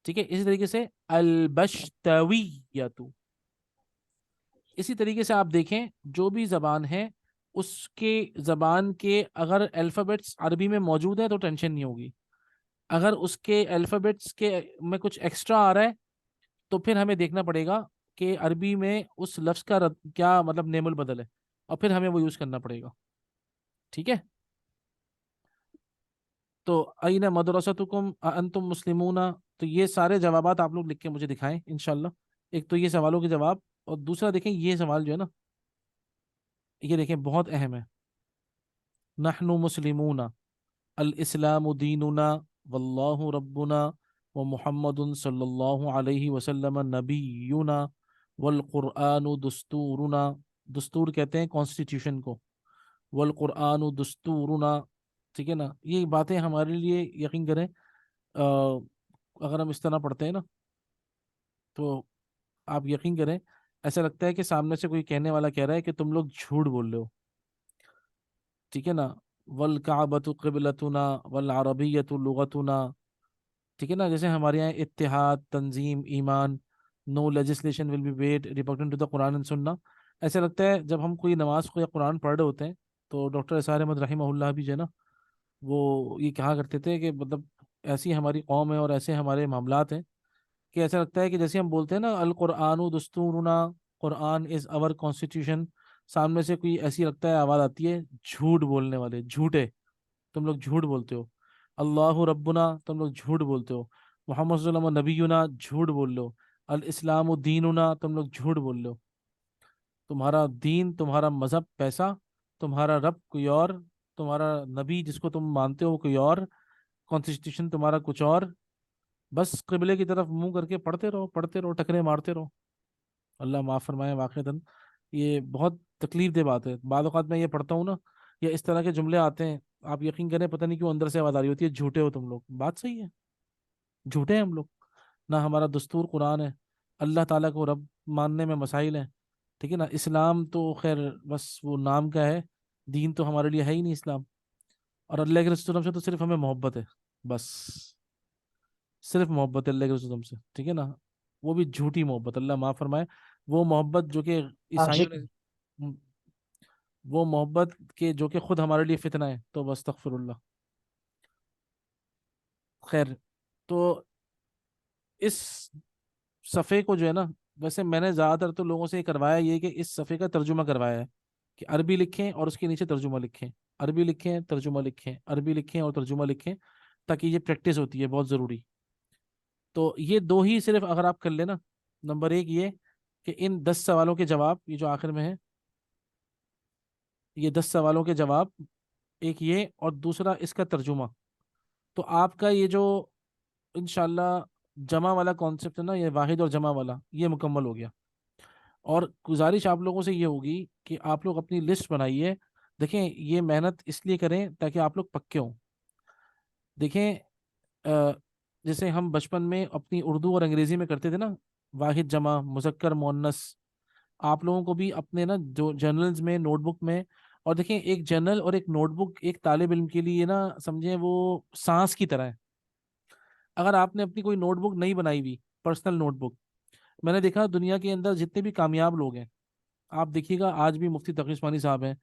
ٹھیک ہے؟ اسی طریقے سے البشتویت. اسی طریقے سے آپ دیکھیں جو بھی زبان ہے اس کے زبان کے اگر الفابیٹس عربی میں موجود ہیں تو ٹینشن نہیں ہوگی، اگر اس کے الفابیٹس کے میں کچھ ایکسٹرا آ رہا ہے تو پھر ہمیں دیکھنا پڑے گا کہ عربی میں اس لفظ کا کیا مطلب نیم البدل ہے، اور پھر ہمیں وہ یوز کرنا پڑے گا، ٹھیک ہے؟ تو این مدرستکم انتم مسلمون، تو یہ سارے جوابات آپ لوگ لکھ کے مجھے دکھائیں انشاءاللہ. ایک تو یہ سوالوں کے جواب، اور دوسرا دیکھیں یہ سوال جو ہے نا، یہ دیکھیں بہت اہم ہے. نحن مسلمون، الاسلام دیننا، واللہ ربنا، ومحمد صلی اللہ علیہ وسلم نبینا، والقرآن دستورنا، دستور کہتے ہیں کانسٹیٹیوشن کو، والقرآن دستورنا، ٹھیک ہے نا؟ یہ باتیں ہمارے لیے یقین کریں اگر ہم اس طرح پڑھتے ہیں نا تو آپ یقین کریں ایسا لگتا ہے کہ سامنے سے کوئی کہنے والا کہہ رہا ہے کہ تم لوگ جھوٹ بول رہے ہو، ٹھیک ہے نا؟ والکعبۃ قبلتنا والعربیۃ لغتنا، ٹھیک ہے نا؟ جیسے ہمارے یہاں اتحاد، تنظیم، ایمان، no legislation will be made repugnant to the Quran and Sunnah. ایسا لگتا ہے جب ہم کوئی نماز کو یا قرآن پڑھ رہے ہوتے ہیں تو ڈاکٹر اسار احمد رحمہ اللہ بھی جو ہے نا وہ یہ کہا کرتے تھے کہ مطلب ایسی ہماری قوم ہے اور ایسے ہمارے معاملات ہیں کہ ایسا لگتا ہے کہ جیسے ہم بولتے ہیں نا القرآن دستورنا، قرآن از اور کانسٹیٹیوشن، سامنے سے کوئی ایسی لگتا ہے آواز آتی ہے جھوٹ بولنے والے، جھوٹے، تم لوگ جھوٹ بولتے ہو، اللہ ربنا تم لوگ جھوٹ بولتے ہو، محمد صلی اللہ علیہ وسلم نبینا جھوٹ بول لو، الاسلام دیننا تم لوگ جھوٹ بول لو، تمہارا دین، تمہارا مذہب پیسہ، تمہارا رب کوئی اور، تمہارا نبی جس کو تم مانتے ہو وہ کوئی اور، کانسٹیٹیوشن تمہارا کچھ اور، بس قبلے کی طرف منہ کر کے پڑھتے رہو، پڑھتے رہو، ٹکرے مارتے رہو. اللہ معاف فرمائے واقعتاً یہ بہت تکلیف دہ بات ہے. بعض اوقات میں یہ پڑھتا ہوں نا یا اس طرح کے جملے آتے ہیں، آپ یقین کریں پتہ نہیں کیوں اندر سے آواز آ رہی ہوتی ہے جھوٹے ہو تم لوگ. بات صحیح ہے، جھوٹے ہیں ہم لوگ، نہ ہمارا دستور قرآن ہے، اللہ تعالیٰ کو رب ماننے میں مسائل ہیں، ٹھیک ہے نا. اسلام تو خیر بس وہ نام کا ہے، دین تو ہمارے لیے ہے ہی نہیں اسلام. اور اللہ کے رسول سے تو صرف ہمیں محبت ہے، بس صرف محبت ہے اللہ کے رسول سے، ٹھیک ہے نا. وہ بھی جھوٹی محبت، اللہ معاف فرمائے. وہ محبت جو کہ عیسائیوں عاشق نے، وہ محبت کے جو کہ خود ہمارے لیے فتنہ ہے، تو بس استغفر اللہ. خیر، تو اس صفحے کو جو ہے نا، ویسے میں نے زیادہ تر تو لوگوں سے یہ کروایا، یہ کہ اس صفحے کا ترجمہ کروایا ہے کہ عربی لکھیں اور اس کے نیچے ترجمہ لکھیں، عربی لکھیں ترجمہ لکھیں، عربی لکھیں اور ترجمہ لکھیں، تاکہ یہ پریکٹس ہوتی ہے بہت ضروری. تو یہ دو ہی صرف اگر آپ کر لینا، نمبر ایک یہ کہ ان 10 سوالوں کے جواب، یہ جو آخر میں ہے یہ 10 سوالوں کے جواب، ایک یہ اور دوسرا اس کا ترجمہ، تو آپ کا یہ جو انشاءاللہ جمع والا کانسیپٹ ہے نا، یہ واحد اور جمع والا، یہ مکمل ہو گیا. اور گزارش آپ لوگوں سے یہ ہوگی کہ آپ لوگ اپنی لسٹ بنائیے. دیکھیں یہ محنت اس لیے کریں تاکہ آپ لوگ پکے ہوں. دیکھیں جیسے ہم بچپن میں اپنی اردو اور انگریزی میں کرتے تھے نا، واحد جمع مذکر مؤنث، آپ لوگوں کو بھی اپنے نا جو جرنلز میں نوٹ بک میں، اور دیکھیں ایک جرنل اور ایک نوٹ بک ایک طالب علم کے لیے نا سمجھیں وہ سانس کی طرح ہے. اگر آپ نے اپنی کوئی نوٹ بک نہیں بنائی ہوئی، پرسنل نوٹ بک، میں نے دیکھا دنیا کے اندر جتنے بھی کامیاب لوگ ہیں، آپ دیکھیے گا آج بھی مفتی تقی عثمانی صاحب ہیں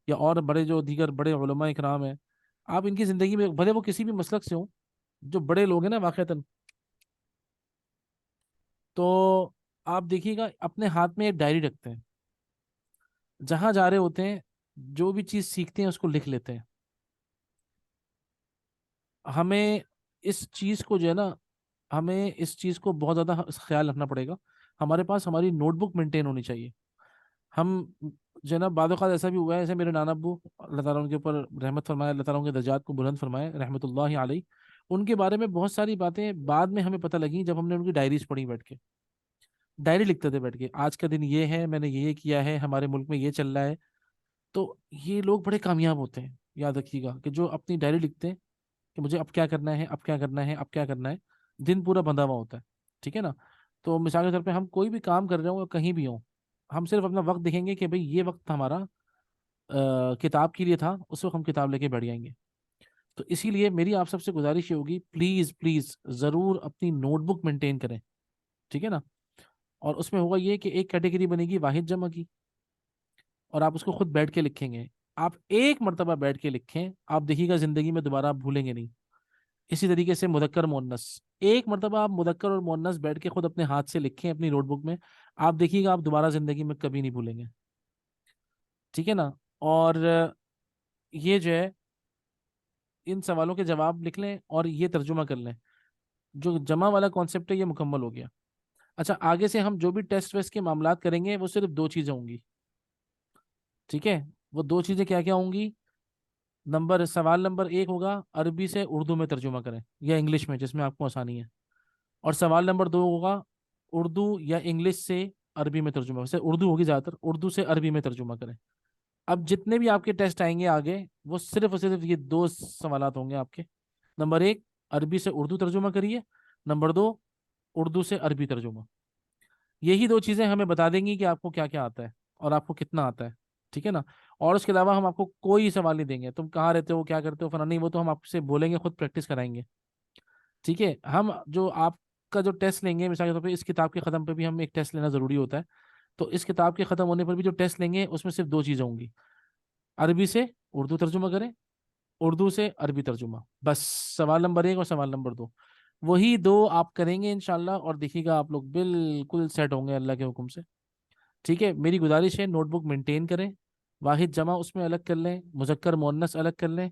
یا اور بڑے جو دیگر بڑے علماء اکرام ہیں، آپ ان کی زندگی میں بھلے وہ کسی بھی مسلک سے ہوں، جو بڑے لوگ ہیں نا واقعتاً، تو آپ دیکھیے گا اپنے ہاتھ میں ایک ڈائری رکھتے ہیں، جہاں جا رہے ہوتے ہیں جو بھی چیز سیکھتے ہیں اس کو لکھ لیتے ہیں. ہمیں اس چیز کو جو ہے نا، ہمیں اس چیز کو بہت زیادہ خیال رکھنا پڑے گا. ہمارے پاس ہماری نوٹ بک مینٹین ہونی چاہیے. ہم جو ہے نا بعض اوقات ایسا بھی ہوا ہے، جیسے میرے نانا ابو اللہ تعالیٰ ان کے اوپر رحمت فرمائے، اللہ تعالیٰ ان کے درجات کو بلند فرمائے رحمۃ اللہ علیہ، ان کے بارے میں بہت ساری باتیں بعد میں ہمیں پتہ لگیں جب ہم نے ان کی ڈائریز پڑھی. بیٹھ کے ڈائری لکھتے تھے بیٹھ کے، آج کا دن یہ ہے، میں نے یہ کیا ہے، ہمارے ملک میں یہ چل رہا ہے. تو یہ لوگ بڑے کامیاب ہوتے ہیں. یاد رکھیے گا کہ جو اپنی ڈائری لکھتے ہیں کہ مجھے اب کیا کرنا ہے، اب کیا کرنا ہے، اب کیا کرنا ہے، دن پورا بندھا ہوا ہوتا ہے. ٹھیک ہے نا. تو مثال کے طور پہ ہم کوئی بھی کام کر رہے ہوں یا کہیں بھی ہوں، ہم صرف اپنا وقت دیکھیں گے کہ بھئی یہ وقت ہمارا کتاب کے لیے تھا، اس وقت ہم کتاب لے کے بیٹھ جائیں گے. تو اسی لیے میری آپ سب سے گزارش یہ ہوگی، پلیز پلیز ضرور اپنی نوٹ بک مینٹین کریں. ٹھیک ہے نا. اور اس میں ہوگا یہ کہ ایک کیٹیگری بنے گی واحد جمع کی، اور آپ اس کو خود بیٹھ کے لکھیں گے. آپ ایک مرتبہ بیٹھ کے لکھیں، آپ دیکھیے گا زندگی میں دوبارہ آپ بھولیں گے نہیں. اسی طریقے سے مذکر مؤنث، ایک مرتبہ آپ مذکر اور مؤنث بیٹھ کے خود اپنے ہاتھ سے لکھیں اپنی نوٹ بک میں، آپ دیکھیے گا آپ دوبارہ زندگی میں کبھی نہیں بھولیں گے. ٹھیک ہے نا. اور یہ جو ہے ان سوالوں کے جواب لکھ لیں اور یہ ترجمہ کر لیں. جو جمع والا کانسیپٹ ہے یہ مکمل ہو گیا. اچھا، آگے سے ہم جو بھی ٹیسٹ ویسٹ کے معاملات کریں گے وہ صرف 2 چیزیں ہوں گی. ٹھیک ہے. وہ 2 چیزیں کیا کیا ہوں گی؟ سوال نمبر 1 ہوگا عربی سے اردو میں ترجمہ کریں یا انگلش میں، جس میں آپ کو آسانی ہے. اور سوال نمبر 2 ہوگا اردو یا انگلش سے عربی میں ترجمہ، ویسے اردو ہوگی زیادہ تر، اردو سے عربی میں ترجمہ کریں. اب جتنے بھی آپ کے ٹیسٹ آئیں گے آگے، وہ صرف اور صرف یہ 2 سوالات ہوں گے آپ کے. نمبر 1 عربی سے اردو ترجمہ کریے، نمبر 2 اردو سے عربی ترجمہ. یہی 2 چیزیں ہمیں بتا دیں گی کہ آپ کو کیا کیا آتا ہے اور آپ کو کتنا آتا ہے. ٹھیک ہے نا. اور اس کے علاوہ ہم آپ کو کوئی سوال نہیں دیں گے تم کہاں رہتے ہو، کیا کرتے ہو، فلاں نہیں، وہ تو ہم آپ سے بولیں گے، خود پریکٹس کرائیں گے. ٹھیک ہے. ہم جو آپ کا جو ٹیسٹ لیں گے، مثال کے طور پہ اس کتاب کے ختم پہ بھی ہم ایک ٹیسٹ لینا ضروری ہوتا ہے، تو اس کتاب کے ختم ہونے پر بھی جو ٹیسٹ لیں گے اس میں صرف 2 چیزیں ہوں گی، عربی سے اردو ترجمہ کریں، اردو سے عربی ترجمہ. بس سوال نمبر 1 اور سوال نمبر 2، وہی 2 آپ کریں گے انشاءاللہ، اور دیکھیے گا آپ لوگ بالکل سیٹ ہوں گے اللہ کے حکم سے. ٹھیک ہے. میری گزارش ہے نوٹ بک مینٹین کریں، واحد جمع اس میں الگ کر لیں، مذکر مؤنث الگ کر لیں،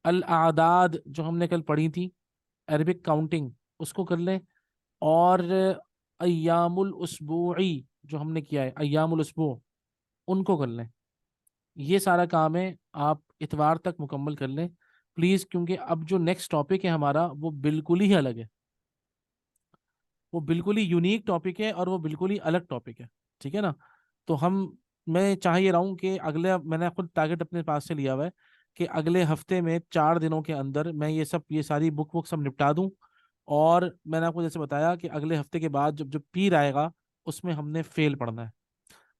الاعداد جو ہم نے کل پڑھی تھی عربک کاؤنٹنگ اس کو کر لیں، اور ایام الاسبوعی جو ہم نے کیا ہے ایام الاسبوع ان کو کر لیں. یہ سارا کام ہے آپ اتوار تک مکمل کر لیں پلیز، کیونکہ اب جو نیکسٹ ٹاپک ہے ہمارا وہ بالکل ہی الگ ہے، وہ بالکل ہی یونیک ٹاپک ہے اور وہ بالکل ہی الگ ٹاپک ہے. ٹھیک ہے نا. تو میں چاہ یہ رہا ہوں کہ میں نے خود ٹارگٹ اپنے پاس سے لیا ہوا ہے کہ اگلے ہفتے میں 4 دنوں کے اندر میں یہ ساری بک سب نپٹا دوں. اور میں نے آپ کو جیسے بتایا کہ اگلے ہفتے کے بعد جب پیر آئے گا اس میں ہم نے فیل پڑھنا ہے.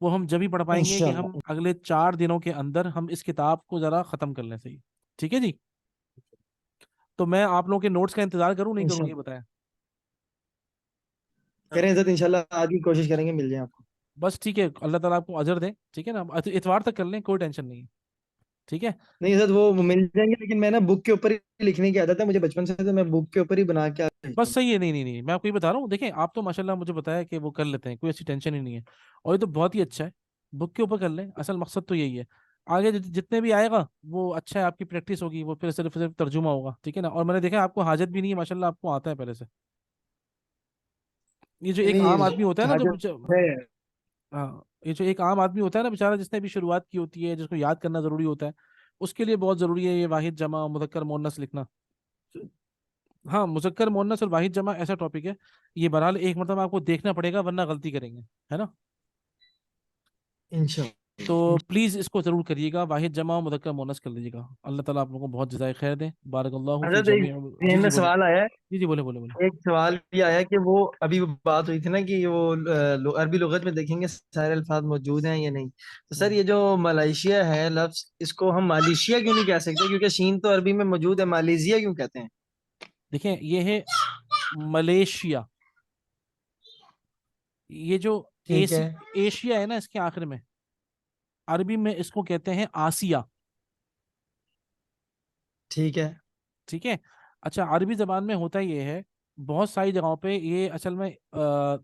وہ ہم جب ہی پڑھ پائیں گے کہ ہم انشاءاللہ. اگلے 4 دنوں کے اندر ہم اس کتاب کو ذرا ختم کر لیں. صحیح ٹھیک ہے جی. تو میں آپ لوگوں کے نوٹس کا انتظار کروں نہیں کروں یہ بتائیں. کریں عزت، انشاءاللہ آج کی کوشش کریں گے مل جائیں آپ کو. بس ٹھیک ہے, اللہ تعالیٰ آپ کو اجر دے. ٹھیک ہے نا, اتوار تک کر لیں, کوئی ٹینشن نہیں ہے. ٹھیک ہے. نہیں عزت وہ مل جائیں گے، لیکن میں نا بک کے اوپر ہی لکھنے کی عادت ہے مجھے بچپن سے، تو میں بک کے اوپر ہی بنا کے بھیجتا بس ہوں. صحیح ہے. نہیں نہیں نہیں, میں آپ کو یہ بتا رہا ہوں, دیکھیں آپ تو ماشاءاللہ مجھے بتایا کہ وہ کر لیتے ہیں, کوئی ایسی ٹینشن ہی نہیں ہے, اور یہ تو بہت ہی اچھا ہے. بک کے اوپر کر لیں, اصل مقصد تو یہی ہے. آگے جتنے بھی آئے گا وہ اچھا ہے, آپ کی پریکٹس ہوگی, وہ پھر صرف ترجمہ ہوگا. ٹھیک ہے نا. اور میں نے دیکھا آپ کو حاجت بھی نہیں ہے ماشاءاللہ, آپ کو آتا ہے پہلے سے. یہ جو ایک عام نہیں آدمی ہوتا ہے نا حاجت ہے. ہاں, یہ جو ایک عام آدمی ہوتا ہے نا بیچارہ, جس نے بھی شروعات کی ہوتی ہے, جس کو یاد کرنا ضروری ہوتا ہے, اس کے لیے بہت ضروری ہے یہ واحد جمع مذکر مؤنث لکھنا. ہاں, مذکر مؤنث اور واحد جمع ایسا ٹاپک ہے, یہ بہرحال ایک مرتبہ آپ کو دیکھنا پڑے گا ورنہ غلطی کریں گے, ہے نا. انشاءاللہ. تو پلیز اس کو ضرور کریے گا, واحد جمع مذکر مؤنث کر لیجیے گا. اللہ تعالیٰ آپ لوگوں کو بہت جزائے خیر دے. بارک اللہ فی حضرت ایک جمیع. جی ذہن جی میں بولے. سوال آیا ہے. جی جی بولے بولے بولے. ایک سوال یہ آیا کہ وہ ابھی وہ بات ہوئی تھی نا کہ وہ عربی لغت میں دیکھیں گے سارے الفاظ موجود ہیں یا نہیں. تو سر یہ جو ملائیشیا ہے لفظ، اس کو ہم مالیشیا کیوں نہیں کہہ سکتے؟ کیونکہ شین تو عربی میں موجود ہے، مالیزیا کیوں کہتے ہیں؟ دیکھیں یہ ہے ملیشیا. یہ جو ٹھیک ہے. ایشیا ہے نا, اس کے آخر میں عربی میں اس کو کہتے ہیں آسیہ. ٹھیک ہے. ٹھیک ہے. اچھا, عربی زبان میں ہوتا یہ ہے, بہت ساری جگہوں پہ یہ اصل میں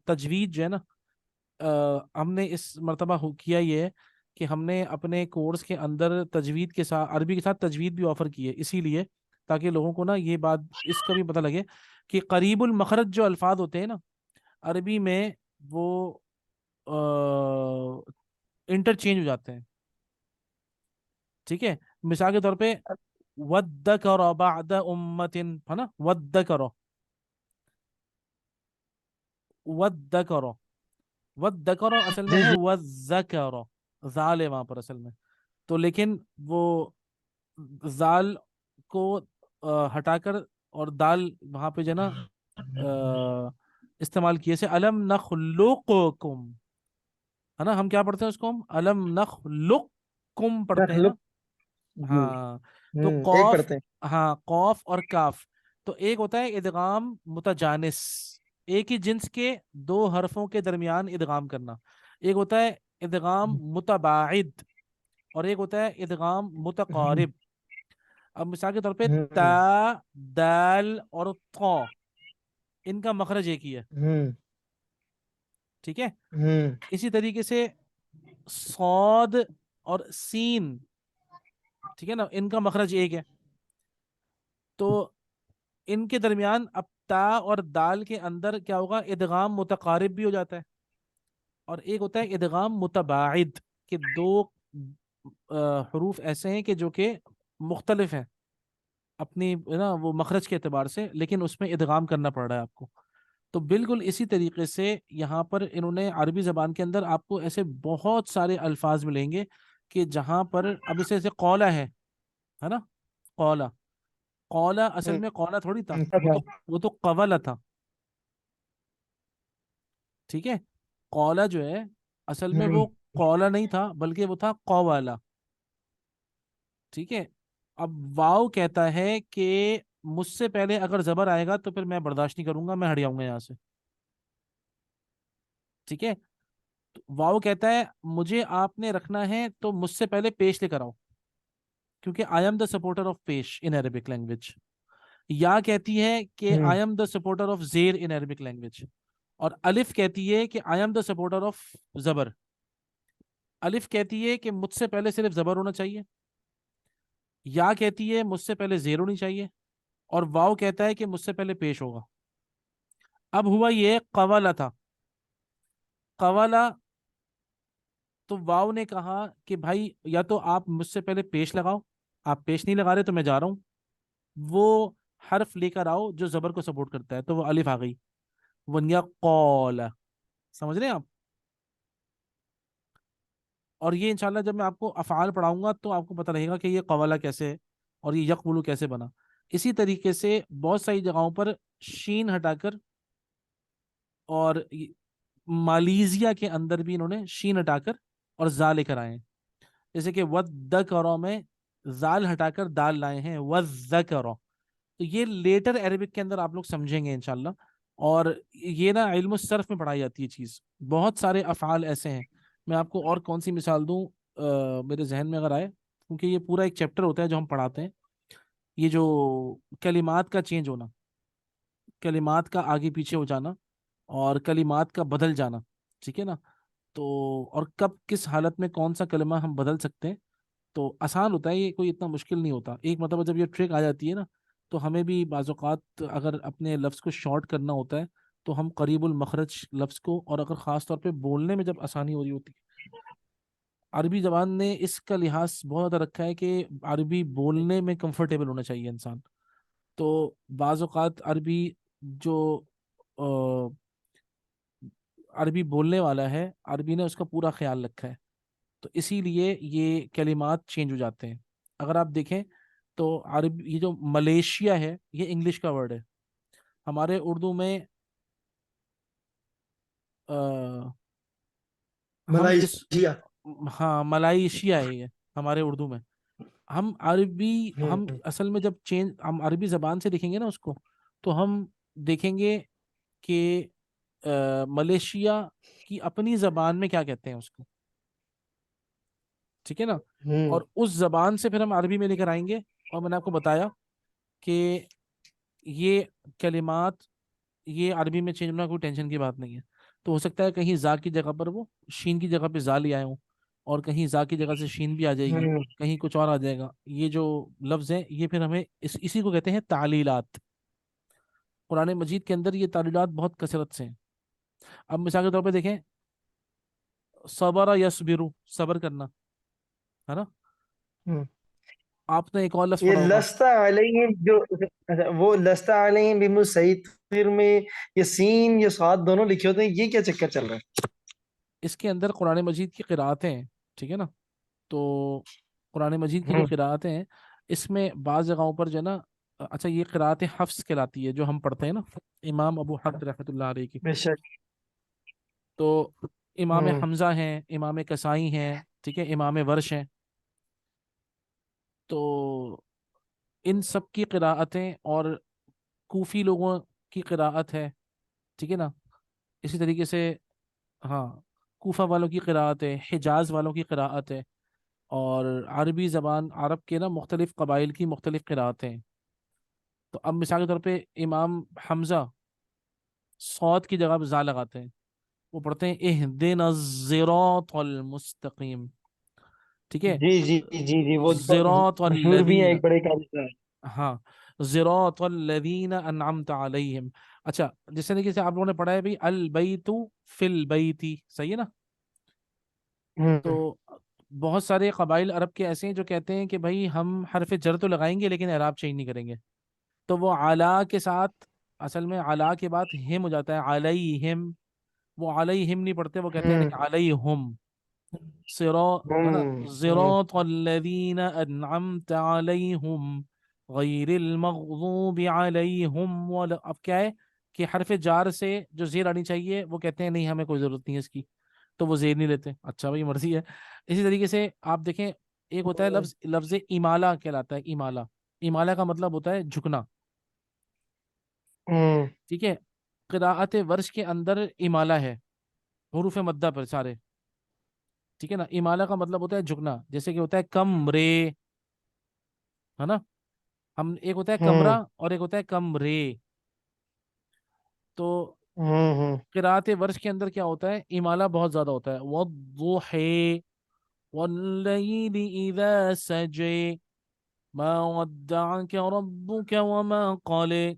تجوید جو ہے نا, ہم نے اس مرتبہ کیا یہ ہے کہ ہم نے اپنے کورس کے اندر تجوید کے ساتھ, عربی کے ساتھ تجوید بھی آفر کی ہے, اسی لیے تاکہ لوگوں کو نا یہ بات اس کا بھی پتہ لگے کہ قریب المخرج جو الفاظ ہوتے ہیں نا عربی میں, وہ انٹرچینج ہو جاتے ہیں. ٹھیک ہے. مثال کے طور پہ وَالذَّكَرَ بَعْدَ أُمَّةٍ, ہے نا, وَالذَّكَرَ وَالذَّكَرَ اصل میں جی ہے جی. وَالذَّكَرَ, زال ہے وہاں پر اصل میں. تو لیکن وہ زال کو ہٹا کر اور دال وہاں پہ جو ہے نا استعمال کیے سے الم نخلقکم, ہے نا. ہم کیا پڑھتے ہیں اس کو, ہم الم نخلقکم پڑھتے ہیں نا. جی. ہاں, تو ایک قوف, پڑھتے ہیں. ہاں قوف اور کاف, تو ایک ہوتا ہے ادغام متجانس, ایک ہی جنس کے دو حرفوں کے درمیان ادغام کرنا. ایک ہوتا ہے ادغام متباعد, اور ایک ہوتا ہے ادغام متقارب. اب مثال کے طور پہ تا, دال اور طا, ان کا مخرج ایک ہی ہے. ٹھیک ہے. اسی طریقے سے صاد اور سین, ٹھیک ہے نا, ان کا مخرج ایک ہے. تو ان کے درمیان اب تا اور دال کے اندر کیا ہوگا, ادغام متقارب بھی ہو جاتا ہے, اور ایک ہوتا ہے ادغام متباعد, کہ دو حروف ایسے ہیں کہ جو کہ مختلف ہیں اپنی نا وہ مخرج کے اعتبار سے, لیکن اس میں ادغام کرنا پڑ رہا ہے آپ کو. تو بالکل اسی طریقے سے یہاں پر انہوں نے عربی زبان کے اندر آپ کو ایسے بہت سارے الفاظ ملیں گے کہ جہاں پر اب اسے قولا ہے نا, قولا, قولا اصل میں قولا تھوڑی تھا, وہ تو قولا تھا. ٹھیک ہے. قولا جو ہے اصل میں وہ قولا نہیں تھا بلکہ وہ تھا قوالا. ٹھیک ہے. اب واو کہتا ہے کہ مجھ سے پہلے اگر زبر آئے گا تو پھر میں برداشت نہیں کروں گا, میں ہٹ جاؤں گا یہاں سے. ٹھیک ہے. واو کہتا ہے مجھے آپ نے رکھنا ہے تو مجھ سے پہلے پیش لے کر آؤ, کیونکہ I am the supporter of پیش ان عربک لینگویج. یا کہتی ہے کہ I am the supporter of زیر ان عربک لینگویج. اور الف کہتی ہے کہ I am the supporter of زبر. الف کہتی ہے کہ مجھ سے پہلے صرف زبر ہونا چاہیے. یا کہتی ہے مجھ سے پہلے زیر ہونی چاہیے. اور واو کہتا ہے کہ مجھ سے پہلے پیش ہوگا. اب ہوا یہ قوالا تھا, قوالا, تو واو نے کہا کہ بھائی یا تو آپ مجھ سے پہلے پیش لگاؤ, آپ پیش نہیں لگا رہے تو میں جا رہا ہوں, وہ حرف لے کر آؤ جو زبر کو سپورٹ کرتا ہے. تو وہ الف آ گئی, ونیا قولا. سمجھ رہے ہیں آپ؟ اور یہ انشاءاللہ جب میں آپ کو افعال پڑھاؤں گا تو آپ کو پتہ رہے گا کہ یہ قوالا کیسے ہے اور یہ یقبلو کیسے بنا. اسی طریقے سے بہت ساری جگہوں پر شین ہٹا کر اور مالیزیا کے اندر بھی انہوں نے شین ہٹا کر اور زا لے کر آئے ہیں. جیسے کہ وَالذَّكَرَ میں زال ہٹا کر دال لائے ہیں وَالذَّكَرَ. تو یہ لیٹر عربک کے اندر آپ لوگ سمجھیں گے انشاءاللہ. اور یہ نا علم الصرف میں پڑھائی جاتی ہے چیز. بہت سارے افعال ایسے ہیں. میں آپ کو اور کون سی مثال دوں میرے ذہن میں اگر آئے, کیونکہ یہ پورا ایک چیپٹر ہوتا ہے جو ہم پڑھاتے ہیں. یہ جو کلمات کا چینج ہونا, کلمات کا آگے پیچھے ہو جانا اور کلمات کا بدل جانا, ٹھیک ہے نا. تو اور کب کس حالت میں کون سا کلمہ ہم بدل سکتے ہیں, تو آسان ہوتا ہے, یہ کوئی اتنا مشکل نہیں ہوتا. ایک مرتبہ جب یہ ٹرک آ جاتی ہے نا, تو ہمیں بھی بعض اوقات اگر اپنے لفظ کو شارٹ کرنا ہوتا ہے تو ہم قریب المخرج لفظ کو, اور اگر خاص طور پہ بولنے میں جب آسانی ہو رہی ہوتی ہے, عربی زبان نے اس کا لحاظ بہت زیادہ رکھا ہے کہ عربی بولنے میں کمفرٹیبل ہونا چاہیے انسان. تو بعض اوقات عربی جو عربی بولنے والا ہے, عربی نے اس کا پورا خیال رکھا ہے, تو اسی لیے یہ کلمات چینج ہو جاتے ہیں. اگر آپ دیکھیں تو عربی, یہ جو ملیشیا ہے یہ انگلش کا ورڈ ہے. ہمارے اردو میں ہم اس, ملائیشیا. ہاں ملائیشیا ہے یہ ہمارے اردو میں. ہم عربی, ہم اصل میں جب چینج ہم عربی زبان سے دیکھیں گے نا اس کو, تو ہم دیکھیں گے کہ ملیشیا کی اپنی زبان میں کیا کہتے ہیں اس کو, ٹھیک ہے نا. اور اس زبان سے پھر ہم عربی میں لے کر آئیں گے. اور میں نے آپ کو بتایا کہ یہ کلمات یہ عربی میں چینج ہونا کوئی ٹینشن کی بات نہیں ہے. تو ہو سکتا ہے کہیں زا کی جگہ پر وہ شین کی جگہ پہ زا لے آئے ہوں, اور کہیں زا کی جگہ سے شین بھی آ جائے گی, کہیں کچھ اور آ جائے گا. یہ جو لفظ ہیں یہ پھر ہمیں اسی کو کہتے ہیں تعلیلات. قرآن مجید کے اندر یہ تعلیلات بہت کثرت سے ہیں. اب مثال کے طور پہ دیکھیں, صبر یصبر, صبر کرنا ہے نا. آپ نے ایک اور لفظ یہ پڑھا ہوگا, لستا علیہم جو, اچھا وہ لستا علیہم بمسیطر میں یہ سین یہ صاد دونوں لکھے ہوتے ہیں, یہ کیا چکر چل رہا ہے؟ اس کے اندر قرآن مجید کی قرأتیں ہیں, ٹھیک ہے نا. تو قرآن مجید کی جو قرأتیں ہیں اس میں بعض جگہوں پر جو ہے نا, اچھا یہ قرأت حفظ کہلاتی ہے جو ہم پڑھتے ہیں نا, امام ابو حفص رحمۃ اللہ علیہ کی. بے شک. تو امام حمزہ ہیں, امام کسائی ہیں, ٹھیک ہے, امام ورش ہیں. تو ان سب کی قراءتیں, اور کوفی لوگوں کی قراءت ہے, ٹھیک ہے نا. اسی طریقے سے ہاں کوفہ والوں کی قراءت ہے, حجاز والوں کی قراءت ہے, اور عربی زبان عرب کے نا مختلف قبائل کی مختلف قراءتیں ہیں. تو اب مثال کے طور پہ امام حمزہ صاد کی جگہ پہ زا لگاتے ہیں, وہ پڑھتے ہیں اہدنا الصراط المستقیم, ٹھیک ہے. جی جی جی جی, وہ صراط مشہور بھی ہیں, الذین, ایک بڑے قاری. ہاں صراط الذین انعمت علیہم. اچھا جس طریقے سے آپ لوگوں نے پڑھا ہے بھی البیت فی البیتی, صحیح ہے نا. تو بہت سارے قبائل عرب کے ایسے ہیں جو کہتے ہیں کہ بھائی ہم حرف جر تو لگائیں گے لیکن اعراب چینج نہیں کریں گے. تو وہ علا کے ساتھ, اصل میں علا کے بعد ہم ہو جاتا ہے علیہم, وہ علیہم نہیں پڑھتے, وہ کہتے ہیں کہ علیہم. ہے نا, صراط الذین انعمت علیہم غیر المغضوب علیہم اب کیا ہے کہ حرف جار سے جو زیر آنی چاہیے وہ کہتے ہیں نہیں ہمیں کوئی ضرورت نہیں ہے اس کی, تو وہ زیر نہیں لیتے. اچھا بھائی مرضی ہے. اسی طریقے سے آپ دیکھیں, ایک ہوتا ہے لفظ امالہ کہلاتا ہے. امالہ, امالہ کا مطلب ہوتا ہے جھکنا, ٹھیک ہے. قراءت ورش کے اندر امالہ ہے, حروف مدہ پر سارے, ٹھیک ہے نا. امالہ کا مطلب ہوتا ہے جھکنا, جیسے کہ ہوتا ہے کمرے, ہے نا. ہم ایک ہوتا ہے کمرہ اور ایک ہوتا ہے کمرے. تو قراءت ورش کے اندر کیا ہوتا ہے, امالہ بہت زیادہ ہوتا ہے. والضحی واللیل اذا سجی ما ودعك ربك وما قلى,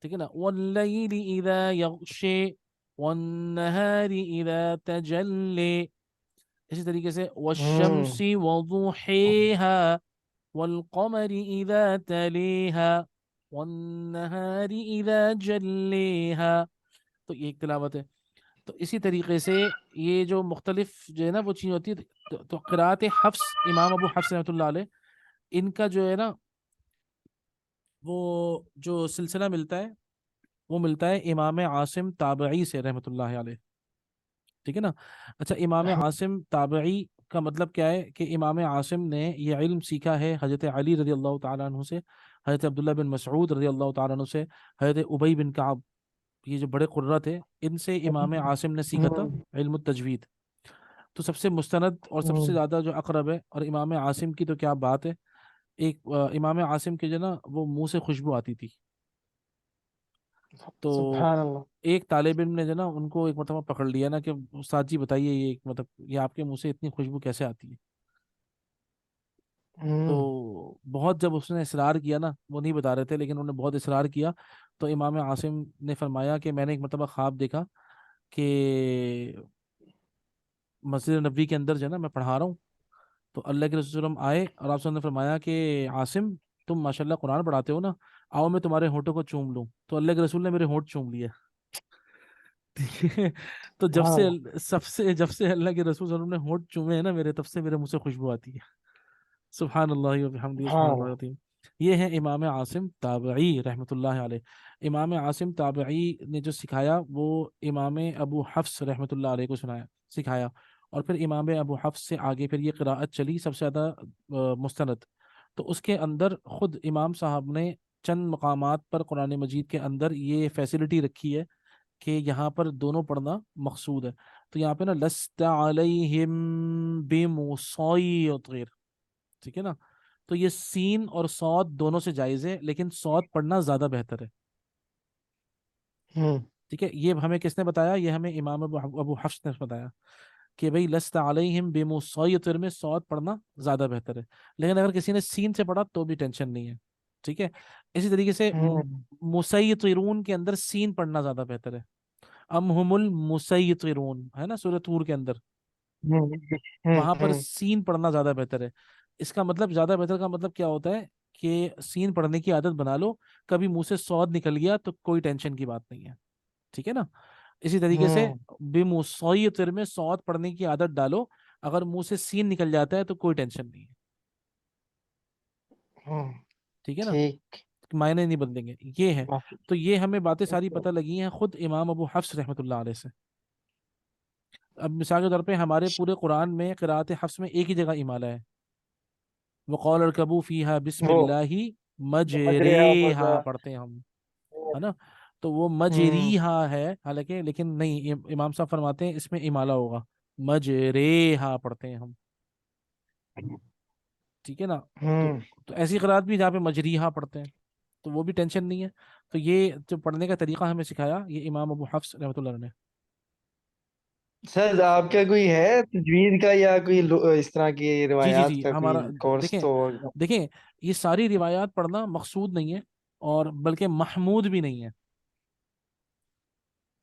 ٹھیک ہے نا. واللیل اذا یغشی والنہار اذا تجلی. اسی طریقے سے والشمس وضحیہا والقمر اذا تلیہا والنہار اذا جلیہا. تو یہ ایک تلاوت ہے. تو اسی طریقے سے یہ جو مختلف جو ہے نا وہ چیز ہوتی ہے. تو قرأت حفص, امام ابو حفص رحمۃ اللہ علیہ, ان کا جو ہے نا وہ جو سلسلہ ملتا ہے وہ ملتا ہے امام عاصم تابعی سے رحمۃ اللہ علیہ. ٹھیک ہے نا. اچھا امام عاصم تابعی کا مطلب کیا ہے کہ امام عاصم نے یہ علم سیکھا ہے حضرت علی رضی اللہ تعالیٰ عنہ سے، حضرت عبداللہ بن مسعود رضی اللہ تعالیٰ عنہ سے، حضرت ابی بن کعب، یہ جو بڑے قرہ تھے ان سے امام عاصم نے سیکھا تھا علم التجوید. تو سب سے مستند اور سب سے زیادہ جو اقرب ہے، اور امام عاصم کی تو کیا بات ہے. ایک امام عاصم کے جو نا وہ منہ سے خوشبو آتی تھی. تو سبحان اللہ. ایک طالب علم نے جو نا ان کو ایک مرتبہ پکڑ لیا نا کہ استاد جی بتائیے یہ مطلب یہ آپ کے منہ سے اتنی خوشبو کیسے آتی ہے. تو بہت جب اس نے اصرار کیا نا، وہ نہیں بتا رہے تھے لیکن انہوں نے بہت اصرار کیا، تو امام عاصم نے فرمایا کہ میں نے ایک مرتبہ خواب دیکھا کہ مسجد نبوی کے اندر جو ہے نا میں پڑھا رہا ہوں، تو اللہ کے رسول صلی اللہ علیہ وسلم آئے اور آپ صلی اللہ علیہ وسلم نے فرمایا کہ عاصم تم ماشاءاللہ قرآن پڑھاتے ہو نا، آؤ میں تمہارے ہونٹوں کو چوم لوں. تو اللہ کے رسول نے میرے ہونٹ چوم لیا. ٹھیک ہے. تو جب سے اللہ کے رسول صلی اللہ علیہ وسلم نے ہونٹ چومے ہیں نا میرے، تب سے میرے منہ سے خوشبو آتی ہے. سبحان اللہ و بحمدہ سبحان اللہ العظیم. یہ ہے امام عاصم تابعی رحمۃ اللہ علیہ. امام عاصم تابعی نے جو سکھایا وہ امام ابو حفص رحمۃ اللہ علیہ کو سکھایا، اور پھر امام ابو حفص سے آگے پھر یہ قراءت چلی سب سے زیادہ مستند. تو اس کے اندر خود امام صاحب نے چند مقامات پر قرآن مجید کے اندر یہ فیسلٹی رکھی ہے کہ یہاں پر دونوں پڑھنا مقصود ہے. تو یہاں پہ نا لست علیہم بمسیطر، ٹھیک ہے نا. تو یہ سین اور صاد دونوں سے جائز ہے، لیکن صاد پڑھنا زیادہ بہتر ہے. ٹھیک ہے. یہ ہمیں کس نے بتایا؟ یہ ہمیں امام ابو حفص نے بتایا کہ بھئی لست علیہم بمسیطر میں صاد پڑھنا زیادہ بہتر ہے. لیکن اگر کسی نے سین سے پڑھا تو بھی ٹینشن نہیں ہے. ٹھیک ہے. اسی طریقے سے مسیطرون کے اندر سین پڑھنا زیادہ بہتر ہے. ام ہم المسیطرون ہے نا سورۃ طور کے اندر، وہاں پر سین پڑھنا زیادہ بہتر ہے. اس کا مطلب زیادہ بہتر کا مطلب کیا ہوتا ہے کہ سین پڑھنے کی عادت بنا لو، کبھی منہ سے صاد نکل گیا تو کوئی ٹینشن کی بات نہیں ہے. ٹھیک ہے نا. اسی طریقے سے بمسیطر میں صاد پڑھنے کی عادت ڈالو، اگر منہ سے سین نکل جاتا ہے تو کوئی ٹینشن نہیں ہے. ٹھیک ہے نا. معنی نہیں بدلیں گے. یہ ہے. تو یہ ہمیں باتیں ساری پتہ لگی ہیں خود امام ابو حفص رحمۃ اللہ علیہ سے. اب مثال کے طور پہ ہمارے پورے قرآن میں قراءت حفص میں ایک ہی جگہ امالہ ہے، وقال ارکبوا فیہا بسم اللہ مجریہا پڑھتے ہیں ہم، ہے نا. تو وہ مجریہا ہے حالانکہ، لیکن نہیں، امام صاحب فرماتے ہیں اس میں امالہ ہوگا، مجریہا پڑھتے ہیں ہم. ٹھیک ہے نا. تو ایسی قراءت بھی جہاں پہ مجریہا پڑھتے ہیں تو وہ بھی ٹینشن نہیں ہے. تو یہ جو پڑھنے کا طریقہ ہمیں سکھایا یہ امام ابو حفص رحمۃ اللہ علیہ نے. سر آپ کا کوئی ہے تجوید کا یا کوئی اس طرح کی جی جی روایات جی کا کوئی ہمارا کورس دیکھیں تو؟ دیکھیں یہ ساری روایات پڑھنا مقصود نہیں ہے اور بلکہ محمود بھی نہیں ہے.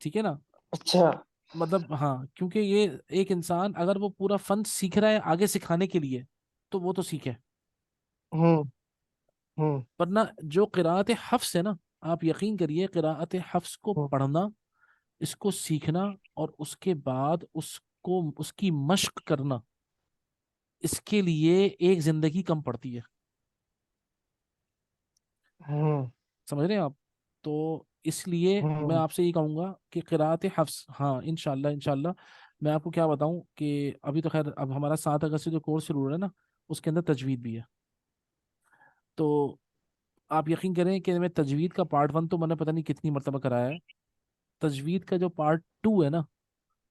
ٹھیک ہے نا. اچھا. مطلب ہاں، کیونکہ یہ ایک انسان اگر وہ پورا فن سیکھ رہا ہے آگے سکھانے کے لیے تو وہ تو سیکھے، ہوں ورنہ جو قراءت حفظ ہے نا، آپ یقین کریے قراءت حفظ کو پڑھنا، اس کو سیکھنا اور اس کے بعد اس کی مشق کرنا، اس کے لیے ایک زندگی کم پڑتی ہے. سمجھ رہے ہیں آپ؟ تو اس لیے میں آپ سے یہ کہوں گا کہ قراءت حفظ، ہاں انشاءاللہ میں آپ کو کیا بتاؤں کہ ابھی تو خیر اب ہمارا 7 اگست سے جو کورس شروع ہو رہا ہے نا اس کے اندر تجوید بھی ہے. تو آپ یقین کریں کہ میں تجوید کا پارٹ 1 تو میں نے پتہ نہیں کتنی مرتبہ کرایا ہے. تجوید کا جو پارٹ 2 ہے نا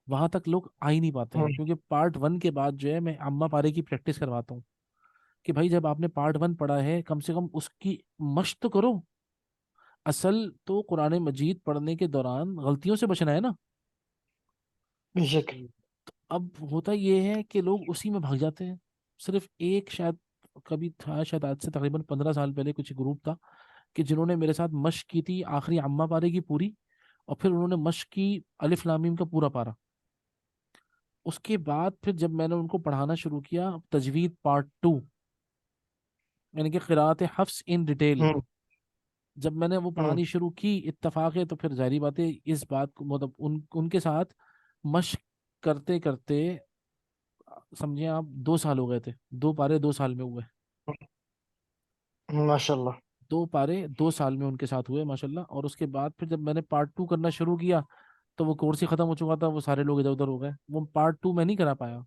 وہاں تک لوگ آ ہی نہیں پاتے ہیں، کیونکہ پارٹ 1 کے بعد جو ہے میں اما پارے کی پریکٹس کرواتا ہوں کہ بھائی جب آپ نے پارٹ 1 پڑھا ہے کم سے کم اس کی مشق تو کرو. اصل تو قرآن مجید پڑھنے کے دوران غلطیوں سے بچنا ہے نا. بے شک. اب ہوتا یہ ہے کہ لوگ اسی میں بھاگ جاتے ہیں. صرف ایک شاید کبھی تھا، شاید آج سے تقریباً 15 سال پہلے کچھ گروپ تھا کہ جنہوں نے میرے ساتھ مشق کی تھی آخری عامہ پارے کی پوری، اور پھر انہوں نے مشق کی الف لام میم کا پورا پارا. اس کے بعد پھر جب میں نے ان کو پڑھانا شروع کیا تجوید پارٹ 2، یعنی کہ قراءت حفظ ان ڈیٹیل، جب میں نے وہ پڑھانی شروع کی اتفاق ہے تو پھر ظاہری بات ہے اس بات کو مطلب ان کے ساتھ مشق کرتے کرتے سمجھیں آپ 2 سال ہو گئے تھے. 2 پارے 2 سال میں ہوئے. ماشاء اللہ. 2 پارے 2 سال میں ان کے ساتھ ہوئے ماشاءاللہ. اور اس کے بعد پھر جب میں نے پارٹ 2 کرنا شروع کیا تو وہ کورس ہی ختم ہو چکا تھا, وہ سارے لوگ ادھر ادھر ہو گئے, وہ پارٹ 2 میں نہیں کرا پایا.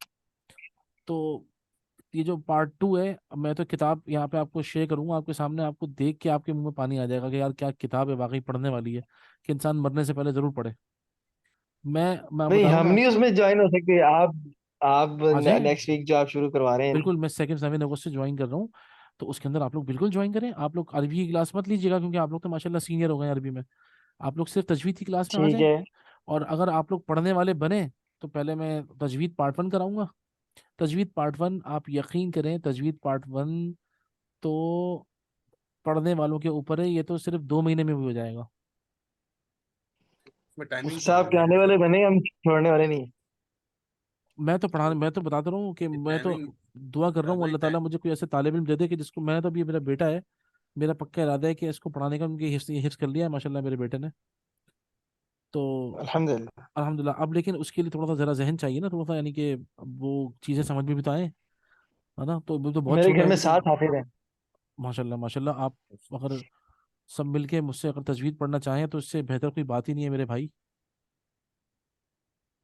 تو یہ جو پارٹ 2 ہے, اب میں تو کتاب یہاں پہ آپ کو شیئر کروں گا آپ کے سامنے, آپ کو دیکھ کے آپ کے منہ میں پانی آ جائے گا کہ یار کیا کتاب ہے, واقعی پڑھنے والی ہے, کہ انسان مرنے سے پہلے ضرور پڑھے. میں نہیں بتا دوں ہم گا, نہیں اس میں جوائن ہو سکتے. آپ آ جائیں. نیکسٹ ویک جو آپ شروع کروا رہے ہیں نا. بالکل, میں 2 7 اگست سے جوائن کر رہا ہوں, تو اس کے اندر آپ لوگ بالکل جوائن کریں. آپ لوگ عربی کی کلاس مت لیجیے گا, کیونکہ آپ لوگ تو ماشاءاللہ سینئر ہو گئے ہیں عربی میں. آپ لوگ صرف تجوید کی کلاس میں آ ٹھیک جائیں. ہے. اور اگر آپ لوگ پڑھنے والے بنے تو پہلے میں تجوید پارٹ 1 کراؤں گا. تجوید پارٹ 1, آپ یقین کریں, تجوید پارٹ 1 تو پڑھنے والوں کے اوپر ہے, یہ تو صرف 2 مہینے میں بھی ہو جائے گا. اس میں ٹائمنگ کیا صاحب کے ہوگی آنے والے بنے, ہم چھوڑنے والے نہیں. میں تو بتا رہا ہوں کہ میں تو ٹائمنگ دعا کر رہا ہوں زیادہ ہی اللہ تعالیٰ مجھے کوئی ایسے طالب علم دے دے کہ جس کو, میں تو ابھی میرا بیٹا ہے, میرا پکا ارادہ ہے کہ اس کو پڑھانے کا, کیونکہ حفظ کر لیا ہے ماشاءاللہ میرے بیٹے نے. تو الحمد للہ. الحمدللہ. اب لیکن اس کے لیے تھوڑا سا ذرا ذہن چاہیے نا, تھوڑا سا, یعنی کہ وہ چیزیں سمجھ میں بھی تو آئیں, ہے نا. تو وہ تو بہت میرے چھوٹا گھر ہے میں ابھی تو. 7 حافظ ہیں. ماشاءاللہ ماشاءاللہ. آپ اگر سب مل کے مجھ سے اگر تجوید پڑھنا چاہیں تو اس سے بہتر کوئی بات ہی نہیں ہے میرے بھائی.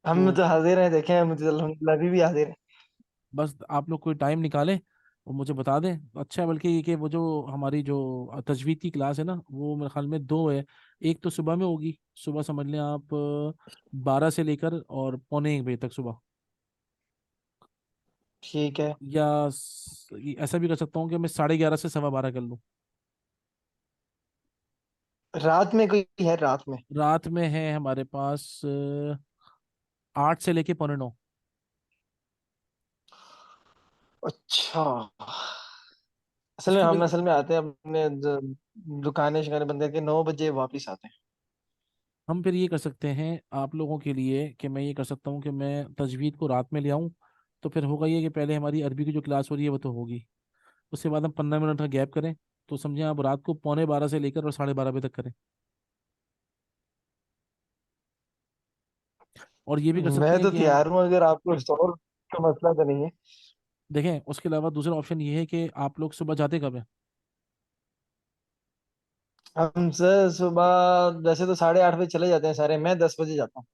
ہم تو تو حاضر ہیں, دیکھیں مجھے الحمد للہ ابھی بھی حاضر ہیں. بس آپ لوگ کوئی ٹائم نکالیں اور مجھے بتا دیں, اچھا ہے. بلکہ یہ کہ وہ جو ہماری جو تجوید کی کلاس ہے نا, وہ میرے خیال میں 2 ہے. ایک تو صبح میں ہوگی, صبح سمجھ لیں آپ 12 سے لے کر اور 12:45 تک صبح. ٹھیک ہے. یا ایسا بھی کر سکتا ہوں کہ میں 11:30 سے 12:15 کر لوں. رات میں کوئی ہے رات میں؟ رات میں ہے ہمارے پاس 8 سے لے کے 9:15. اچھا. اس کی ہم وجہ اصل میں آتے ہیں اپنے دکانیں شکانے بند کر کے 9 بجے واپس آتے ہیں. ہم پھر یہ کر سکتے ہیں آپ لوگوں کے لیے کہ میں یہ کر سکتا ہوں کہ میں تجوید کو رات میں لے آؤں. تو پھر ہوگا یہ کہ پہلے ہماری عربی کی جو کلاس ہو رہی ہے وہ تو ہوگی, اس کے بعد ہم 15 منٹ کا گیپ کریں. تو سمجھیں آپ رات کو 11:45 سے لے کر اور 12:30 بجے تک کریں. اور یہ بھی کر سکتے میں ہیں تو کہ ہم تیار ہوں, اگر آپ کو اسٹور کا مسئلہ تو نہیں ہے. دیکھیں, اس کے علاوہ دوسرا آپشن یہ ہے کہ آپ لوگ صبح جاتے کب ہیں. ہم سے صبح ویسے تو 8:30 بجے چلے جاتے ہیں سارے, میں 10 بجے جاتا ہوں.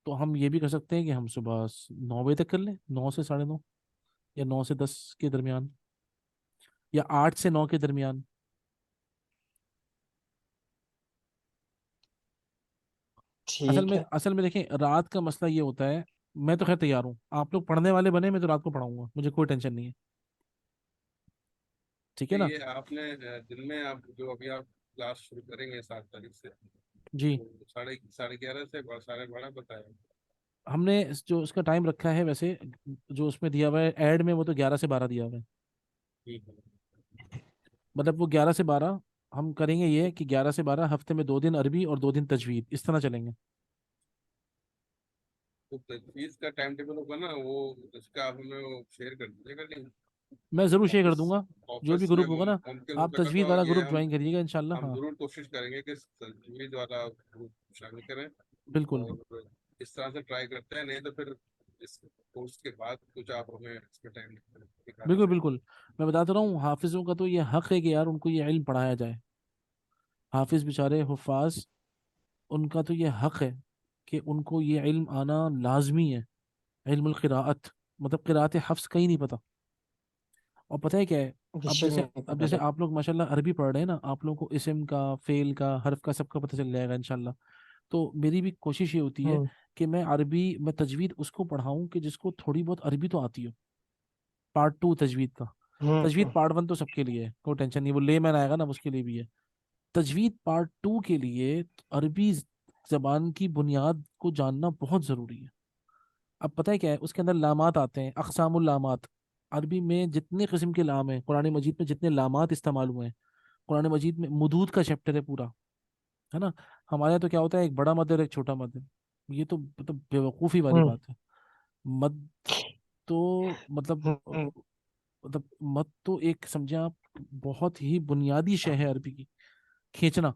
تو ہم یہ بھی کر سکتے ہیں کہ ہم صبح 9 بجے تک کر لیں, 9 سے 9:30, یا 9 سے 10 کے درمیان, یا 8 سے 9 کے درمیان. ٹھیک ہے. اصل میں دیکھیں, رات کا مسئلہ یہ ہوتا ہے, میں تو خیر تیار ہوں, آپ لوگ پڑھنے والے بنے, میں تو رات کو پڑھاؤں گا, مجھے کوئی ٹینشن نہیں ہے. ٹھیک ہے نا. یہ آپ نے دن میں آپ جو ابھی آپ کلاس شروع کریں گے 7 تاریخ سے, جی, تو 11:30 سے 12:30 بتایا. ہم نے جو اس کا ٹائم رکھا ہے, ویسے جو اس میں دیا ہوا ہے ایڈ میں, وہ تو 11 سے 12 دیا ہوا ہے. ٹھیک ہے. مطلب وہ 11 سے 12 ہم کریں گے, یہ کہ 11 سے 12 ہفتے میں 2 دن عربی اور 2 دن تجوید, اس طرح چلیں گے. تو تجویز کا ٹائم ٹیبل ہوگا نا, وہ اس کا آپ ہمیں وہ شیئر کر دیجیے گا لنک. میں ضرور شیئر کر آفس دوں گا. جو بھی آفس میں گروپ ہوگا نا, ممکن ہو آپ سکا تجوید تو والا یہ گروپ جوائن کریے گا انشاءاللہ. ہم ہاں ضرور کوشش کریں گے کہ تجوید والا گروپ شامل کریں. بالکل اور اس طرح سے ٹرائی کرتے ہیں, نہیں تو پھر اس کورس کے بعد کچھ آپ ہمیں اس میں ٹائم دکھا بالکل دیجیے. بالکل. میں بتاتا رہا ہوں, حافظوں کا تو یہ حق ہے کہ یار ان کو یہ علم پڑھایا جائے. حافظ بیچارے حفاظ, ان کا تو یہ حق ہے کہ ان کو یہ علم آنا لازمی ہے. علم القراءت, مطلب قراءت حفظ کہیں نہیں پتہ. اور پتہ ہے کیا ہے, بے اب شک جیسے نہیں اب پتا جیسے لگا. آپ لوگ ماشاءاللہ عربی پڑھ رہے ہیں نا, آپ لوگوں کو اسم کا, فعل کا, حرف کا, سب کا پتہ چل جائے گا انشاءاللہ. تو میری بھی کوشش یہ ہوتی ہے ہوں کہ میں تجوید اس کو پڑھاؤں کہ جس کو تھوڑی بہت عربی تو آتی ہو. پارٹ 2 تجوید کا. ہوں تجوید پارٹ 1 تو سب کے لیے ہے, کوئی ٹینشن نہیں, وہ لے مین آئے گا نا, اس کے لیے بھی ہے. تجوید پارٹ 2 کے لیے عربی زبان کی بنیاد کو جاننا بہت ضروری ہے. اب پتہ ہے کیا ہے, اس کے اندر لامات آتے ہیں, اقسام اللامات. عربی میں جتنے قسم کے لام ہیں, قرآن مجید میں جتنے لامات استعمال ہوئے ہیں, قرآن مجید میں مدود کا چیپٹر ہے پورا, ہے نا. ہمارے یہاں تو کیا ہوتا ہے, ایک بڑا مد اور ایک چھوٹا مد ہے. یہ تو مطلب بیوقوفی والی ہوں بات ہے. مد تو مطلب ہوں مطلب مد تو ایک سمجھے آپ بہت ہی بنیادی شے ہے عربی کی, کھینچنا.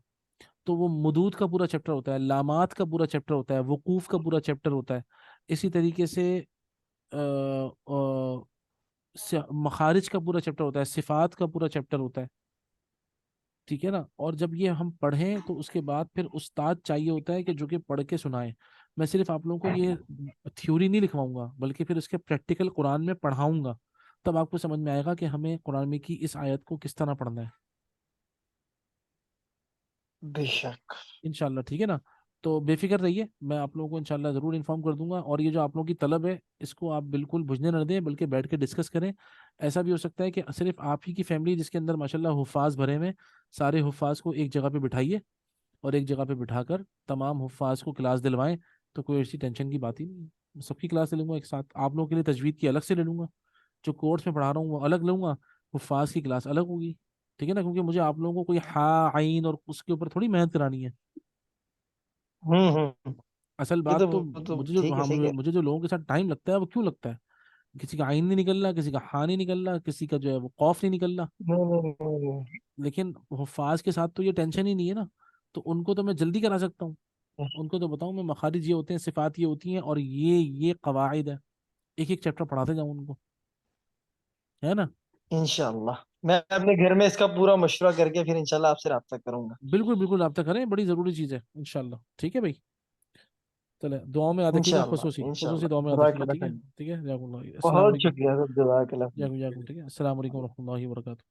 تو وہ مدود کا پورا چیپٹر ہوتا ہے, لامات کا پورا چیپٹر ہوتا ہے, وقوف کا پورا چیپٹر ہوتا ہے. اسی طریقے سے مخارج کا پورا چیپٹر ہوتا ہے, صفات کا پورا چیپٹر ہوتا ہے. ٹھیک ہے نا. اور جب یہ ہم پڑھیں تو اس کے بعد پھر استاد چاہیے ہوتا ہے کہ جو کہ پڑھ کے سنائے. میں صرف آپ لوگوں کو یہ تھیوری نہیں لکھواؤں گا بلکہ پھر اس کے پریکٹیکل قرآن میں پڑھاؤں گا. تب آپ کو سمجھ میں آئے گا کہ ہمیں قرآن میں کی اس آیت کو کس طرح پڑھنا ہے بے شک. انشاءاللہ. ٹھیک ہے نا. تو بے فکر رہیے, میں آپ لوگوں کو انشاءاللہ ضرور انفارم کر دوں گا. اور یہ جو آپ لوگوں کی طلب ہے اس کو آپ بالکل بجھنے نہ دیں بلکہ بیٹھ کے ڈسکس کریں. ایسا بھی ہو سکتا ہے کہ صرف آپ ہی کی فیملی جس کے اندر ماشاءاللہ حفاظ بھرے میں, سارے حفاظ کو ایک جگہ پہ بٹھائیے اور ایک جگہ پہ بٹھا کر تمام حفاظ کو کلاس دلوائیں. تو کوئی ایسی ٹینشن کی بات ہی نہیں ہے. سب کی کلاس لے لوں گا ایک ساتھ. آپ لوگوں کے لیے تجوید کی الگ سے لے لوں گا, جو کورس میں پڑھا رہا ہوں وہ الگ لوں گا, حفاظ کی کلاس الگ ہوگی. ٹھیک ہے نا, کیونکہ مجھے آپ لوگوں کو کوئی ہا عین اور اس کے اوپر تھوڑی محنت کرانی ہے. ہوں. اصل یہ بات تو وہ تو مجھے جو ٹھیک ہے ہاں صحیح ہے. مجھے جو لوگوں کے ساتھ ٹائم لگتا ہے وہ کیوں لگتا ہے. کسی کا عین نہیں نکل رہا, کسی کا ہاں نہیں نکل رہا, کسی کا جو ہے وہ قوف نہیں نکل رہا. نہیں. لیکن حفاظ کے ساتھ تو یہ ٹینشن ہی نہیں ہے نا, تو ان کو تو میں جلدی کرا سکتا ہوں. ان کو تو بتاؤں میں مخارج یہ ہوتے ہیں, صفات یہ ہوتی ہیں, اور یہ قواعد ہے. ایک ایک چیپٹر پڑھاتے جاؤں ان کو, ہے نا. انشاءاللہ میں اپنے گھر میں اس کا پورا مشورہ کر کے پھر انشاءاللہ آپ سے رابطہ کروں گا. بالکل بالکل رابطہ کریں, بڑی ضروری چیز ہے انشاءاللہ. ٹھیک ہے بھائی, چلے دعاؤں میں یاد رکھیے گا, انشاءاللہ خصوصی انشاءاللہ. دعاؤں میں یاد جزاک رکھیے گا. اللہ ٹھیک ہے خیر. ٹھیک ہے, جزاک اللہ, السلام بہت علیکم. شکریہ سر. جزاک اللہ خیر. جزاک اللہ. ٹھیک ہے, السلام علیکم ورحمۃ اللہ وبرکاتہ.